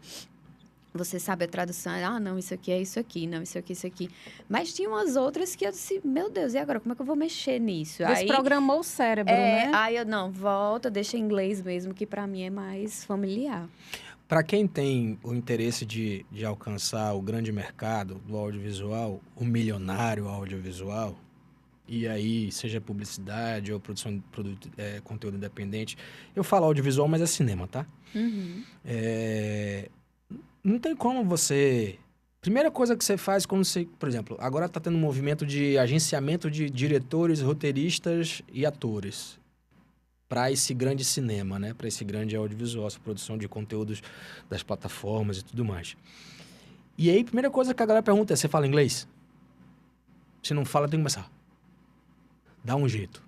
Speaker 2: Você sabe a tradução, não, isso aqui é isso aqui, não, isso aqui. Mas tinha umas outras que eu disse, meu Deus, e agora, como é que eu vou mexer nisso?
Speaker 1: Desprogramou o cérebro, né?
Speaker 2: Aí eu, não, volta, deixa em inglês mesmo, que pra mim é mais familiar.
Speaker 3: Para quem tem o interesse de alcançar o grande mercado do audiovisual, o milionário audiovisual, e aí, seja publicidade ou produção de conteúdo independente, eu falo audiovisual, mas é cinema, tá? Não tem como você... Primeira coisa que você faz quando você... Por exemplo, agora está tendo um movimento de agenciamento de diretores, roteiristas e atores para esse grande cinema, né? Para esse grande audiovisual, essa produção de conteúdos das plataformas e tudo mais. E aí, a primeira coisa que a galera pergunta é, você fala inglês? Se não fala, tem que começar. Dá um jeito.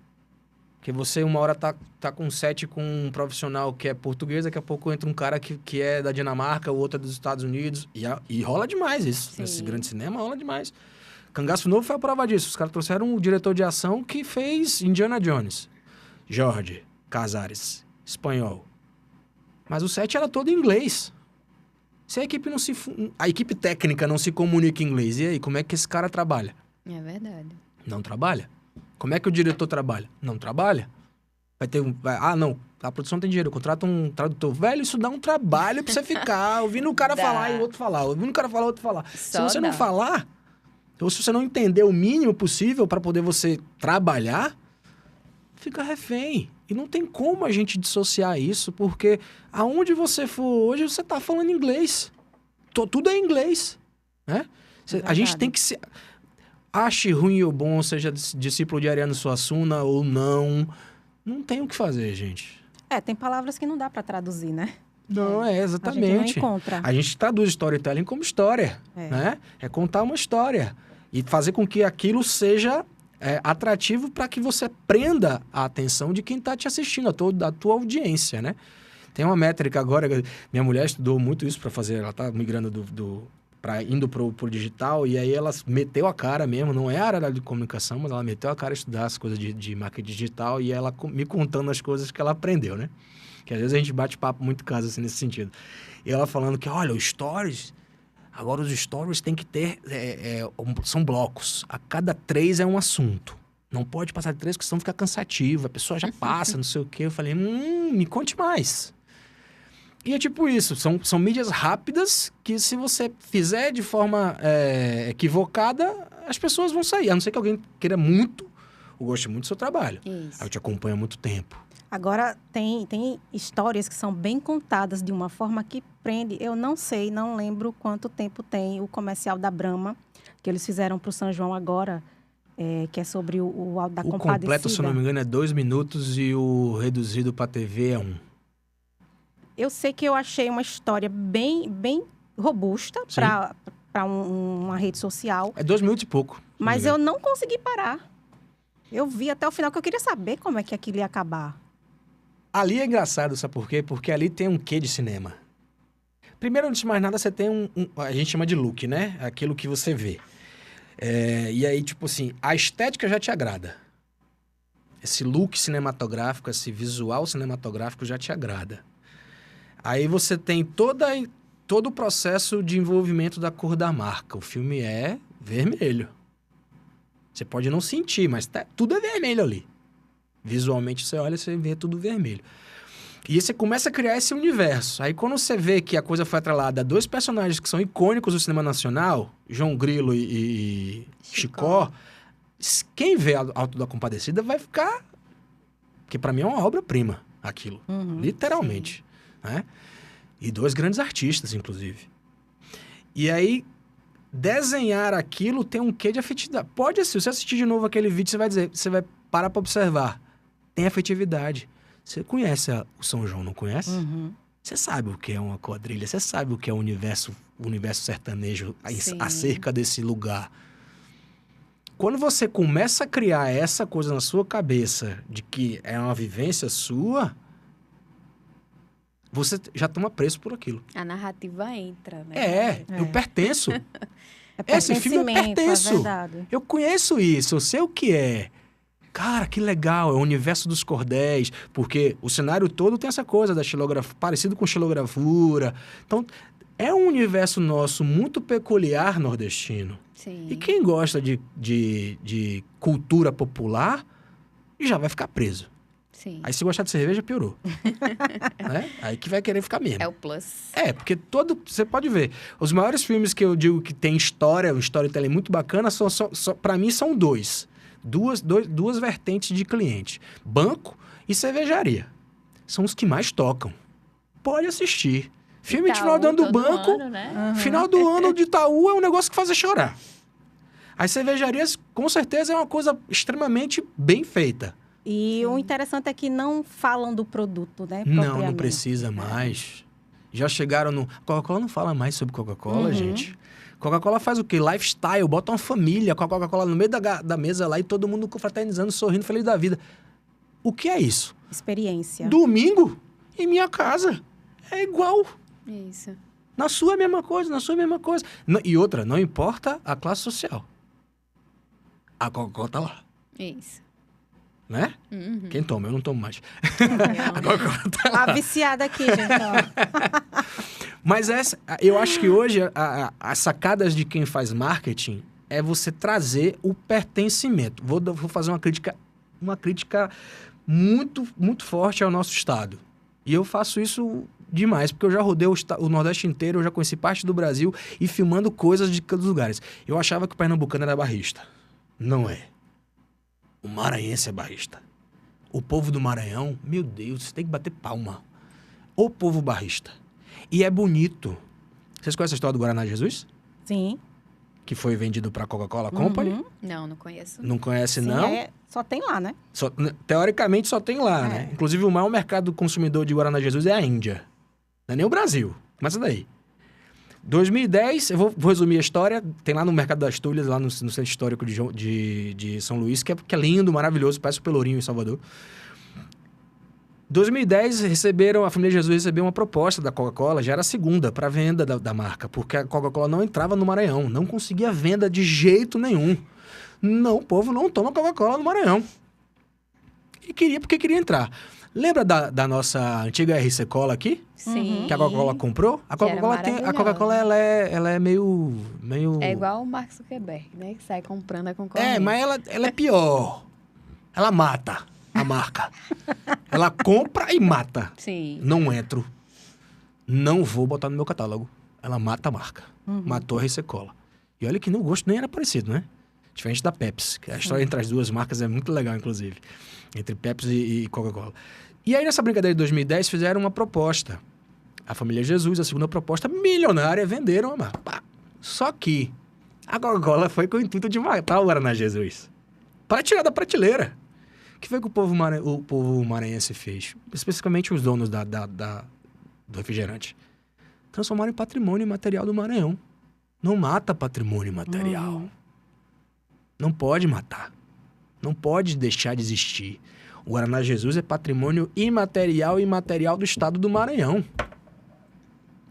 Speaker 3: Porque você, uma hora, tá com um set com um profissional que é português, daqui a pouco entra um cara que é da Dinamarca, o outro é dos Estados Unidos. E rola demais isso.
Speaker 2: Sim.
Speaker 3: Nesse grande cinema, rola demais. Cangaço Novo foi a prova disso. Os caras trouxeram um diretor de ação que fez Indiana Jones. Jorge Casares, espanhol. Mas o set era todo em inglês. Se a equipe a equipe técnica não se comunica em inglês, e aí, como é que esse cara trabalha?
Speaker 2: É verdade.
Speaker 3: Não trabalha. Como é que o diretor trabalha? Não trabalha. Não, a produção tem dinheiro, contrata um tradutor. Velho, isso dá um trabalho pra você ficar ouvindo o cara falar e o outro falar. Ouvindo o cara falar e o outro falar. Se você não falar, ou se você não entender o mínimo possível para poder você trabalhar, fica refém. E não tem como a gente dissociar isso, porque aonde você for hoje, você tá falando inglês. Tudo é inglês, né? A gente tem que se... Ache ruim ou bom, seja discípulo de Ariano Suassuna ou não, não tem o que fazer, gente.
Speaker 1: Tem palavras que não dá para traduzir, né?
Speaker 3: Não, exatamente.
Speaker 1: A gente não encontra.
Speaker 3: A gente traduz storytelling como história, né? É contar uma história e fazer com que aquilo seja atrativo para que você prenda a atenção de quem está te assistindo, a tua audiência, né? Tem uma métrica agora, minha mulher estudou muito isso para fazer, ela está migrando indo pro digital, e aí ela meteu a cara mesmo, não é a área de comunicação, mas ela meteu a cara a estudar as coisas de marketing digital, e ela me contando as coisas que ela aprendeu, né? Que às vezes a gente bate papo muito caso assim nesse sentido. E ela falando que, olha, os stories, agora os stories tem que ter, são blocos, a cada 3 é um assunto. Não pode passar de 3, porque senão fica cansativo, a pessoa já passa, não sei o quê. Eu falei, me conte mais. E é tipo isso, são mídias rápidas que se você fizer de forma equivocada, as pessoas vão sair. A não ser que alguém queira muito ou goste muito do seu trabalho.
Speaker 2: Isso.
Speaker 3: Aí eu te acompanho há muito tempo.
Speaker 1: Agora, tem histórias que são bem contadas de uma forma que prende. Eu não lembro quanto tempo tem o comercial da Brahma, que eles fizeram para o São João agora, que é sobre o Alto da Compadecida.
Speaker 3: O completo, se eu não me engano, é 2 minutos e o reduzido para TV é 1.
Speaker 1: Eu sei que eu achei uma história bem, bem robusta para uma rede social.
Speaker 3: É 2 minutos e pouco.
Speaker 1: Mas eu não consegui parar. Eu vi até o final, que eu queria saber como é que aquilo ia acabar.
Speaker 3: Ali é engraçado, sabe por quê? Porque ali tem um quê de cinema. Primeiro, antes de mais nada, você tem a gente chama de look, né? Aquilo que você vê. E aí, tipo assim, a estética já te agrada. Esse look cinematográfico, esse visual cinematográfico já te agrada. Aí você tem todo o processo de envolvimento da cor da marca. O filme é vermelho. Você pode não sentir, mas tudo é vermelho ali. Visualmente você olha, você vê tudo vermelho. E aí você começa a criar esse universo. Aí quando você vê que a coisa foi atrelada a 2 personagens que são icônicos do cinema nacional, João Grilo e Chicó, quem vê Alto da Compadecida vai ficar... Porque pra mim é uma obra-prima aquilo. Literalmente. Né? E 2 grandes artistas, inclusive. E aí, desenhar aquilo tem um quê de afetividade. Pode ser, se você assistir de novo aquele vídeo, você vai parar para observar. Tem afetividade. Você conhece o São João, não conhece? Você sabe o que é uma quadrilha, você sabe o que é o universo sertanejo acerca desse lugar. Quando você começa a criar essa coisa na sua cabeça, de que é uma vivência sua, você já toma preço por aquilo.
Speaker 2: A narrativa entra, né?
Speaker 3: Eu pertenço.
Speaker 1: Esse
Speaker 3: filme eu pertenço.
Speaker 1: Verdade.
Speaker 3: Eu conheço isso, eu sei o que é. Cara, que legal, é o universo dos cordéis, porque o cenário todo tem essa coisa da parecido com xilografura. Então, é um universo nosso muito peculiar nordestino.
Speaker 2: Sim.
Speaker 3: E quem gosta de cultura popular já vai ficar preso.
Speaker 2: Sim.
Speaker 3: Aí se gostar de cerveja, piorou. Né? Aí que vai querer ficar mesmo.
Speaker 2: É o plus.
Speaker 3: Porque você pode ver. Os maiores filmes que eu digo que tem história, um storytelling muito bacana, para mim são duas vertentes de cliente. Banco e cervejaria. São os que mais tocam. Pode assistir. Filme de final do ano do banco,
Speaker 4: ano, né?
Speaker 3: final do ano de Itaú é um negócio que faz você chorar. As cervejarias, com certeza, é uma coisa extremamente bem feita.
Speaker 1: E o interessante é que não falam do produto, né?
Speaker 3: Não
Speaker 1: propriamente.
Speaker 3: precisa mais. Já chegaram no... Coca-Cola não fala mais sobre Coca-Cola,
Speaker 1: Uhum.
Speaker 3: gente. Coca-Cola faz o quê? Lifestyle, bota uma família com a Coca-Cola no meio da mesa lá e todo mundo confraternizando, sorrindo, feliz da vida. O que é isso?
Speaker 1: Experiência.
Speaker 3: Domingo, em minha casa, é igual.
Speaker 2: Isso.
Speaker 3: Na sua é a mesma coisa, na sua é a mesma coisa. E outra, não importa a classe social. A Coca-Cola tá lá,
Speaker 2: Isso.
Speaker 3: né?
Speaker 2: Uhum.
Speaker 3: Quem toma? Eu não tomo mais. A
Speaker 2: Eu-
Speaker 3: Coca-Cola tá lá.
Speaker 1: A viciada aqui, gente. Ó.
Speaker 3: Mas eu acho que hoje as sacadas de quem faz marketing é você trazer o pertencimento. Vou fazer uma crítica muito, muito forte ao nosso estado. E eu faço isso demais, porque eu já rodei o Nordeste inteiro, eu já conheci parte do Brasil e filmando coisas de todos os lugares. Eu achava que o pernambucano era barrista. Não é. O maranhense é barrista. O povo do Maranhão, meu Deus, você tem que bater palma. O povo barrista. E é bonito. Vocês conhecem a história do Guaraná Jesus?
Speaker 1: Sim.
Speaker 3: Que foi vendido para a Coca-Cola Company?
Speaker 1: Uhum.
Speaker 2: Não conheço.
Speaker 3: Não conhece,
Speaker 1: Sim,
Speaker 3: não?
Speaker 1: só tem lá, né?
Speaker 3: Teoricamente só tem lá, né? Inclusive o maior mercado consumidor de Guaraná Jesus é a Índia. Não é nem o Brasil. Começa daí. 2010, eu vou resumir a história. Tem lá no Mercado das Tulhas, lá no Centro Histórico de São Luís, que é lindo, maravilhoso, parece o Pelourinho em Salvador. 2010, a família Jesus recebeu uma proposta da Coca-Cola, já era a segunda para venda da marca, porque a Coca-Cola não entrava no Maranhão, não conseguia venda de jeito nenhum. Não, o povo não toma Coca-Cola no Maranhão. Porque queria entrar. Lembra da nossa antiga RC Cola aqui?
Speaker 2: Sim.
Speaker 3: Que a Coca-Cola comprou? A
Speaker 2: Que era
Speaker 3: Coca-Cola ela é meio...
Speaker 2: É igual o Mark Zuckerberg, né? Que sai comprando a concorrência.
Speaker 3: Mas ela é pior. Ela mata a marca. Ela compra e mata.
Speaker 2: Sim.
Speaker 3: Não entro. Não vou botar no meu catálogo. Ela mata a marca. Matou a RC Cola. E olha que no gosto nem era parecido, né? Diferente da Pepsi. Que a história entre as duas marcas é muito legal, inclusive. Entre Pepsi e Coca-Cola. E aí, nessa brincadeira de 2010, fizeram uma proposta. A família Jesus, a segunda proposta, milionária, venderam a marca. Pá. Só que a Coca-Cola foi com o intuito de matar o Guaraná Jesus. Para tirar da prateleira. O que foi que o povo maranhense fez? Especificamente os donos do refrigerante. Transformaram em patrimônio material do Maranhão. Não mata patrimônio material. Não pode matar. Não pode deixar de existir. O Guaraná Jesus é patrimônio imaterial e imaterial do estado do Maranhão.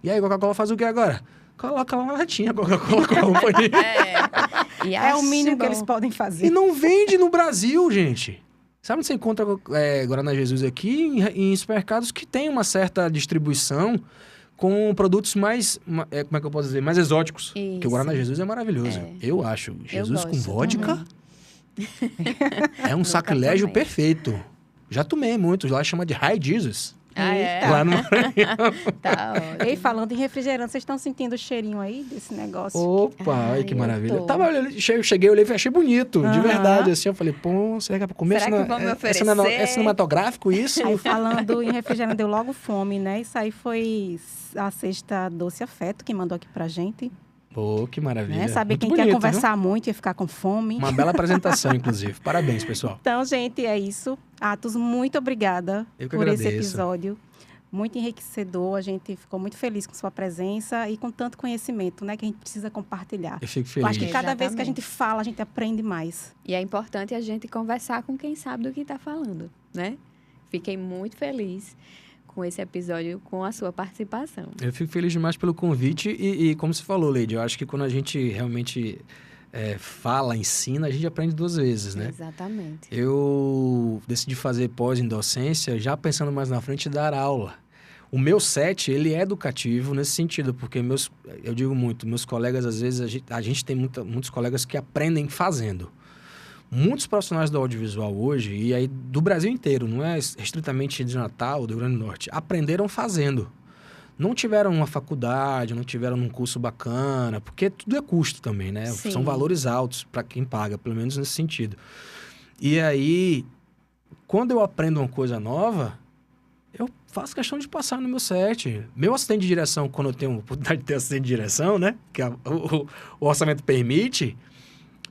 Speaker 3: E aí, a Coca-Cola faz o que agora? Coloca lá uma latinha, Coca-Cola Company.
Speaker 2: E
Speaker 1: É o
Speaker 2: acho
Speaker 1: mínimo que
Speaker 2: bom.
Speaker 1: eles podem
Speaker 3: E
Speaker 1: fazer.
Speaker 3: não vende no Brasil, gente. Sabe onde você encontra Guaraná Jesus aqui? Em supermercados que tem uma certa distribuição com produtos mais, como é que eu posso dizer, mais exóticos.
Speaker 2: Isso.
Speaker 3: Porque o Guaraná Jesus é maravilhoso. Eu acho. Jesus com
Speaker 2: gosto
Speaker 3: vodka é um sacrilégio
Speaker 2: tomei.
Speaker 3: perfeito. Já tomei muitos. Lá chama de High Jesus.
Speaker 2: Ah, é?
Speaker 3: Lá no...
Speaker 2: Tá ótimo.
Speaker 1: Ei, falando em refrigerante, vocês estão sentindo o cheirinho aí desse negócio?
Speaker 3: Opa,
Speaker 2: Ai,
Speaker 3: ai, que
Speaker 2: eu
Speaker 3: maravilha.
Speaker 2: tô.
Speaker 3: Tava olhando, eu cheguei, olhei e achei bonito, de
Speaker 1: Aham.
Speaker 3: verdade. Assim, eu falei, pô, será que é pra comer?
Speaker 2: Será que vão me
Speaker 3: É
Speaker 2: oferecer?
Speaker 3: cinematográfico isso?
Speaker 1: Aí falando em refrigerante, deu logo fome, né? Isso aí foi a Sexta Doce Afeto que mandou aqui pra gente.
Speaker 3: Pô, que maravilha.
Speaker 1: Né? Saber
Speaker 3: Muito
Speaker 1: quem
Speaker 3: bonito,
Speaker 1: quer
Speaker 3: viu?
Speaker 1: conversar muito e ficar com fome.
Speaker 3: Uma bela apresentação, inclusive. Parabéns, pessoal.
Speaker 1: Então, gente, é isso. Atos, muito obrigada
Speaker 3: Eu que
Speaker 1: por esse
Speaker 3: agradeço.
Speaker 1: episódio. Muito enriquecedor. A gente ficou muito feliz com sua presença e com tanto conhecimento, né? Que a gente precisa compartilhar.
Speaker 3: Eu fico
Speaker 1: Eu
Speaker 3: feliz.
Speaker 1: acho que cada vez que a
Speaker 2: Exatamente.
Speaker 1: gente fala, a gente aprende mais.
Speaker 2: E é importante a gente conversar com quem sabe do que está falando, né? Fiquei muito feliz com esse episódio, com a sua participação.
Speaker 3: Eu fico feliz demais pelo convite e como você falou, Leide, eu acho que quando a gente realmente fala, ensina, a gente aprende duas vezes, né?
Speaker 2: Exatamente.
Speaker 3: Eu decidi fazer pós em docência, já pensando mais na frente, dar aula. O meu set, ele é educativo nesse sentido, porque eu digo muito, meus colegas, às vezes, a gente tem muitos colegas que aprendem fazendo. Muitos profissionais do audiovisual hoje, e aí do Brasil inteiro, não é restritamente de Natal, do Rio Grande do Norte, aprenderam fazendo. Não tiveram uma faculdade, não tiveram um curso bacana, porque tudo é custo também, né?
Speaker 2: Sim.
Speaker 3: São valores altos para quem paga, pelo menos nesse sentido. E aí, quando eu aprendo uma coisa nova, eu faço questão de passar no meu set. Meu assistente de direção, quando eu tenho a oportunidade de ter assistente de direção, né? Que o orçamento permite,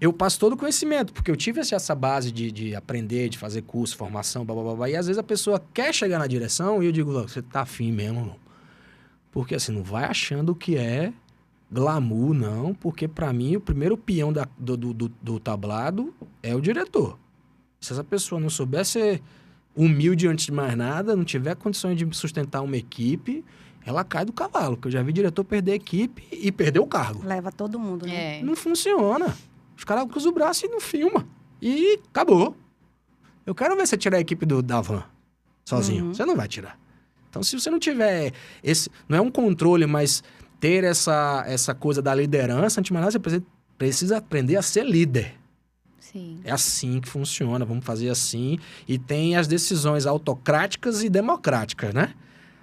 Speaker 3: eu passo todo o conhecimento, porque eu tive essa base de aprender, de fazer curso, formação, blá, blá, blá, blá. E às vezes a pessoa quer chegar na direção e eu digo, você tá afim mesmo, não? Porque assim, não vai achando que é glamour, não. Porque para mim, o primeiro peão do tablado é o diretor. Se essa pessoa não souber ser humilde antes de mais nada, não tiver condições de sustentar uma equipe, ela cai do cavalo. Porque eu já vi diretor perder a equipe e perder o cargo.
Speaker 1: Leva todo mundo, né?
Speaker 3: Não funciona. Os caras cruzam o braço e não filma. E acabou. Eu quero ver você tirar a equipe da van sozinho. Você não vai tirar. Então, se você não tiver esse... Não é um controle, mas ter essa coisa da liderança, antes de mais nada, você precisa aprender a ser líder.
Speaker 2: Sim.
Speaker 3: É assim que funciona, vamos fazer assim. E tem as decisões autocráticas e democráticas, né?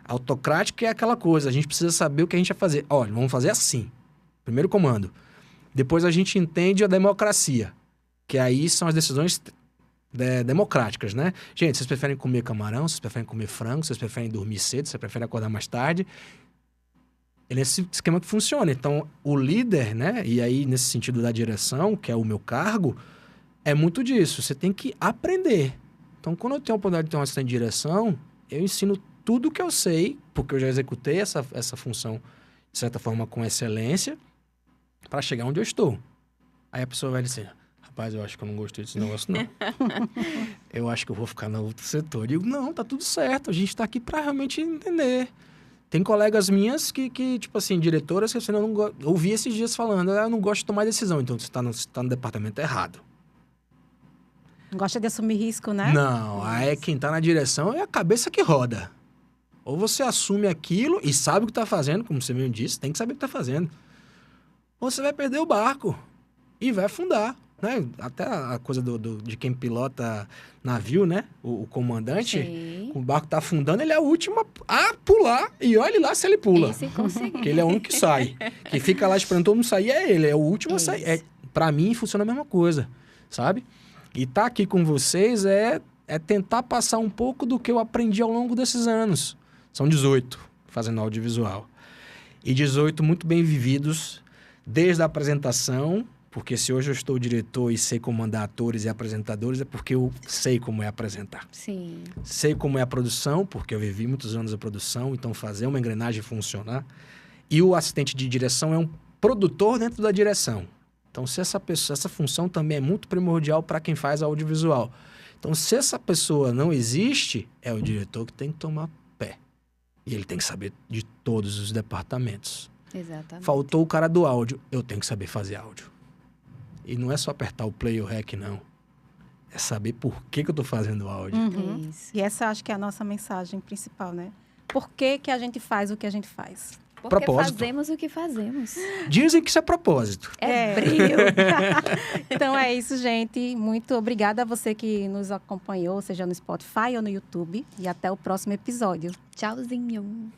Speaker 3: Autocrática é aquela coisa, a gente precisa saber o que a gente vai fazer. Olha, vamos fazer assim. Primeiro comando. Depois a gente entende a democracia, que aí são as decisões democráticas, né? Gente, vocês preferem comer camarão, vocês preferem comer frango, vocês preferem dormir cedo, vocês preferem acordar mais tarde. É nesse esquema que funciona. Então, o líder, né? E aí, nesse sentido da direção, que é o meu cargo, é muito disso. Você tem que aprender. Então, quando eu tenho a oportunidade de ter um assistente de direção, eu ensino tudo que eu sei, porque eu já executei essa função, de certa forma, com excelência, para chegar onde eu estou. Aí a pessoa vai dizer, rapaz, eu acho que eu não gostei desse negócio, não. Eu acho que eu vou ficar no outro setor. Eu digo, não, tá tudo certo, a gente está aqui para realmente entender. Tem colegas minhas que tipo assim, diretoras, que eu não ouvi esses dias falando, eu não gosto de tomar decisão, então você tá no departamento errado.
Speaker 1: Gosta de assumir risco, né?
Speaker 3: Não, aí quem tá na direção é a cabeça que roda. Ou você assume aquilo e sabe o que tá fazendo, como você mesmo disse, tem que saber o que tá fazendo. Ou você vai perder o barco e vai afundar, né? Até a coisa de quem pilota navio, né? O comandante,
Speaker 2: Sim.
Speaker 3: o barco tá afundando, ele é o último a pular e olhe lá se ele pula.
Speaker 2: E se conseguir.
Speaker 3: Porque ele é o único que sai. Quem fica lá esperando todo mundo sair é ele, é o último a sair. Pra mim, funciona a mesma coisa, sabe? E tá aqui com vocês é tentar passar um pouco do que eu aprendi ao longo desses anos. São 18 fazendo audiovisual. E 18 muito bem vividos desde a apresentação, porque se hoje eu estou diretor e sei comandar atores e apresentadores, é porque eu sei como é apresentar.
Speaker 2: Sim.
Speaker 3: Sei como é a produção, porque eu vivi muitos anos a produção, então fazer uma engrenagem funcionar. E o assistente de direção é um produtor dentro da direção. Então, se essa função também é muito primordial para quem faz audiovisual. Então, se essa pessoa não existe, é o diretor que tem que tomar pé. E ele tem que saber de todos os departamentos.
Speaker 2: Exatamente.
Speaker 3: Faltou o cara do áudio, eu tenho que saber fazer áudio. E não é só apertar o play ou rec, não. É saber por que eu tô fazendo áudio.
Speaker 2: Isso.
Speaker 1: E essa acho que é a nossa mensagem principal, né? Por que que a gente faz o que a gente faz?
Speaker 2: Porque
Speaker 3: Propósito.
Speaker 2: fazemos o que fazemos.
Speaker 3: Dizem que isso é propósito.
Speaker 2: É brilho.
Speaker 1: Então é isso, gente. Muito obrigada a você que nos acompanhou, seja no Spotify ou no YouTube. E até o próximo episódio.
Speaker 2: Tchauzinho.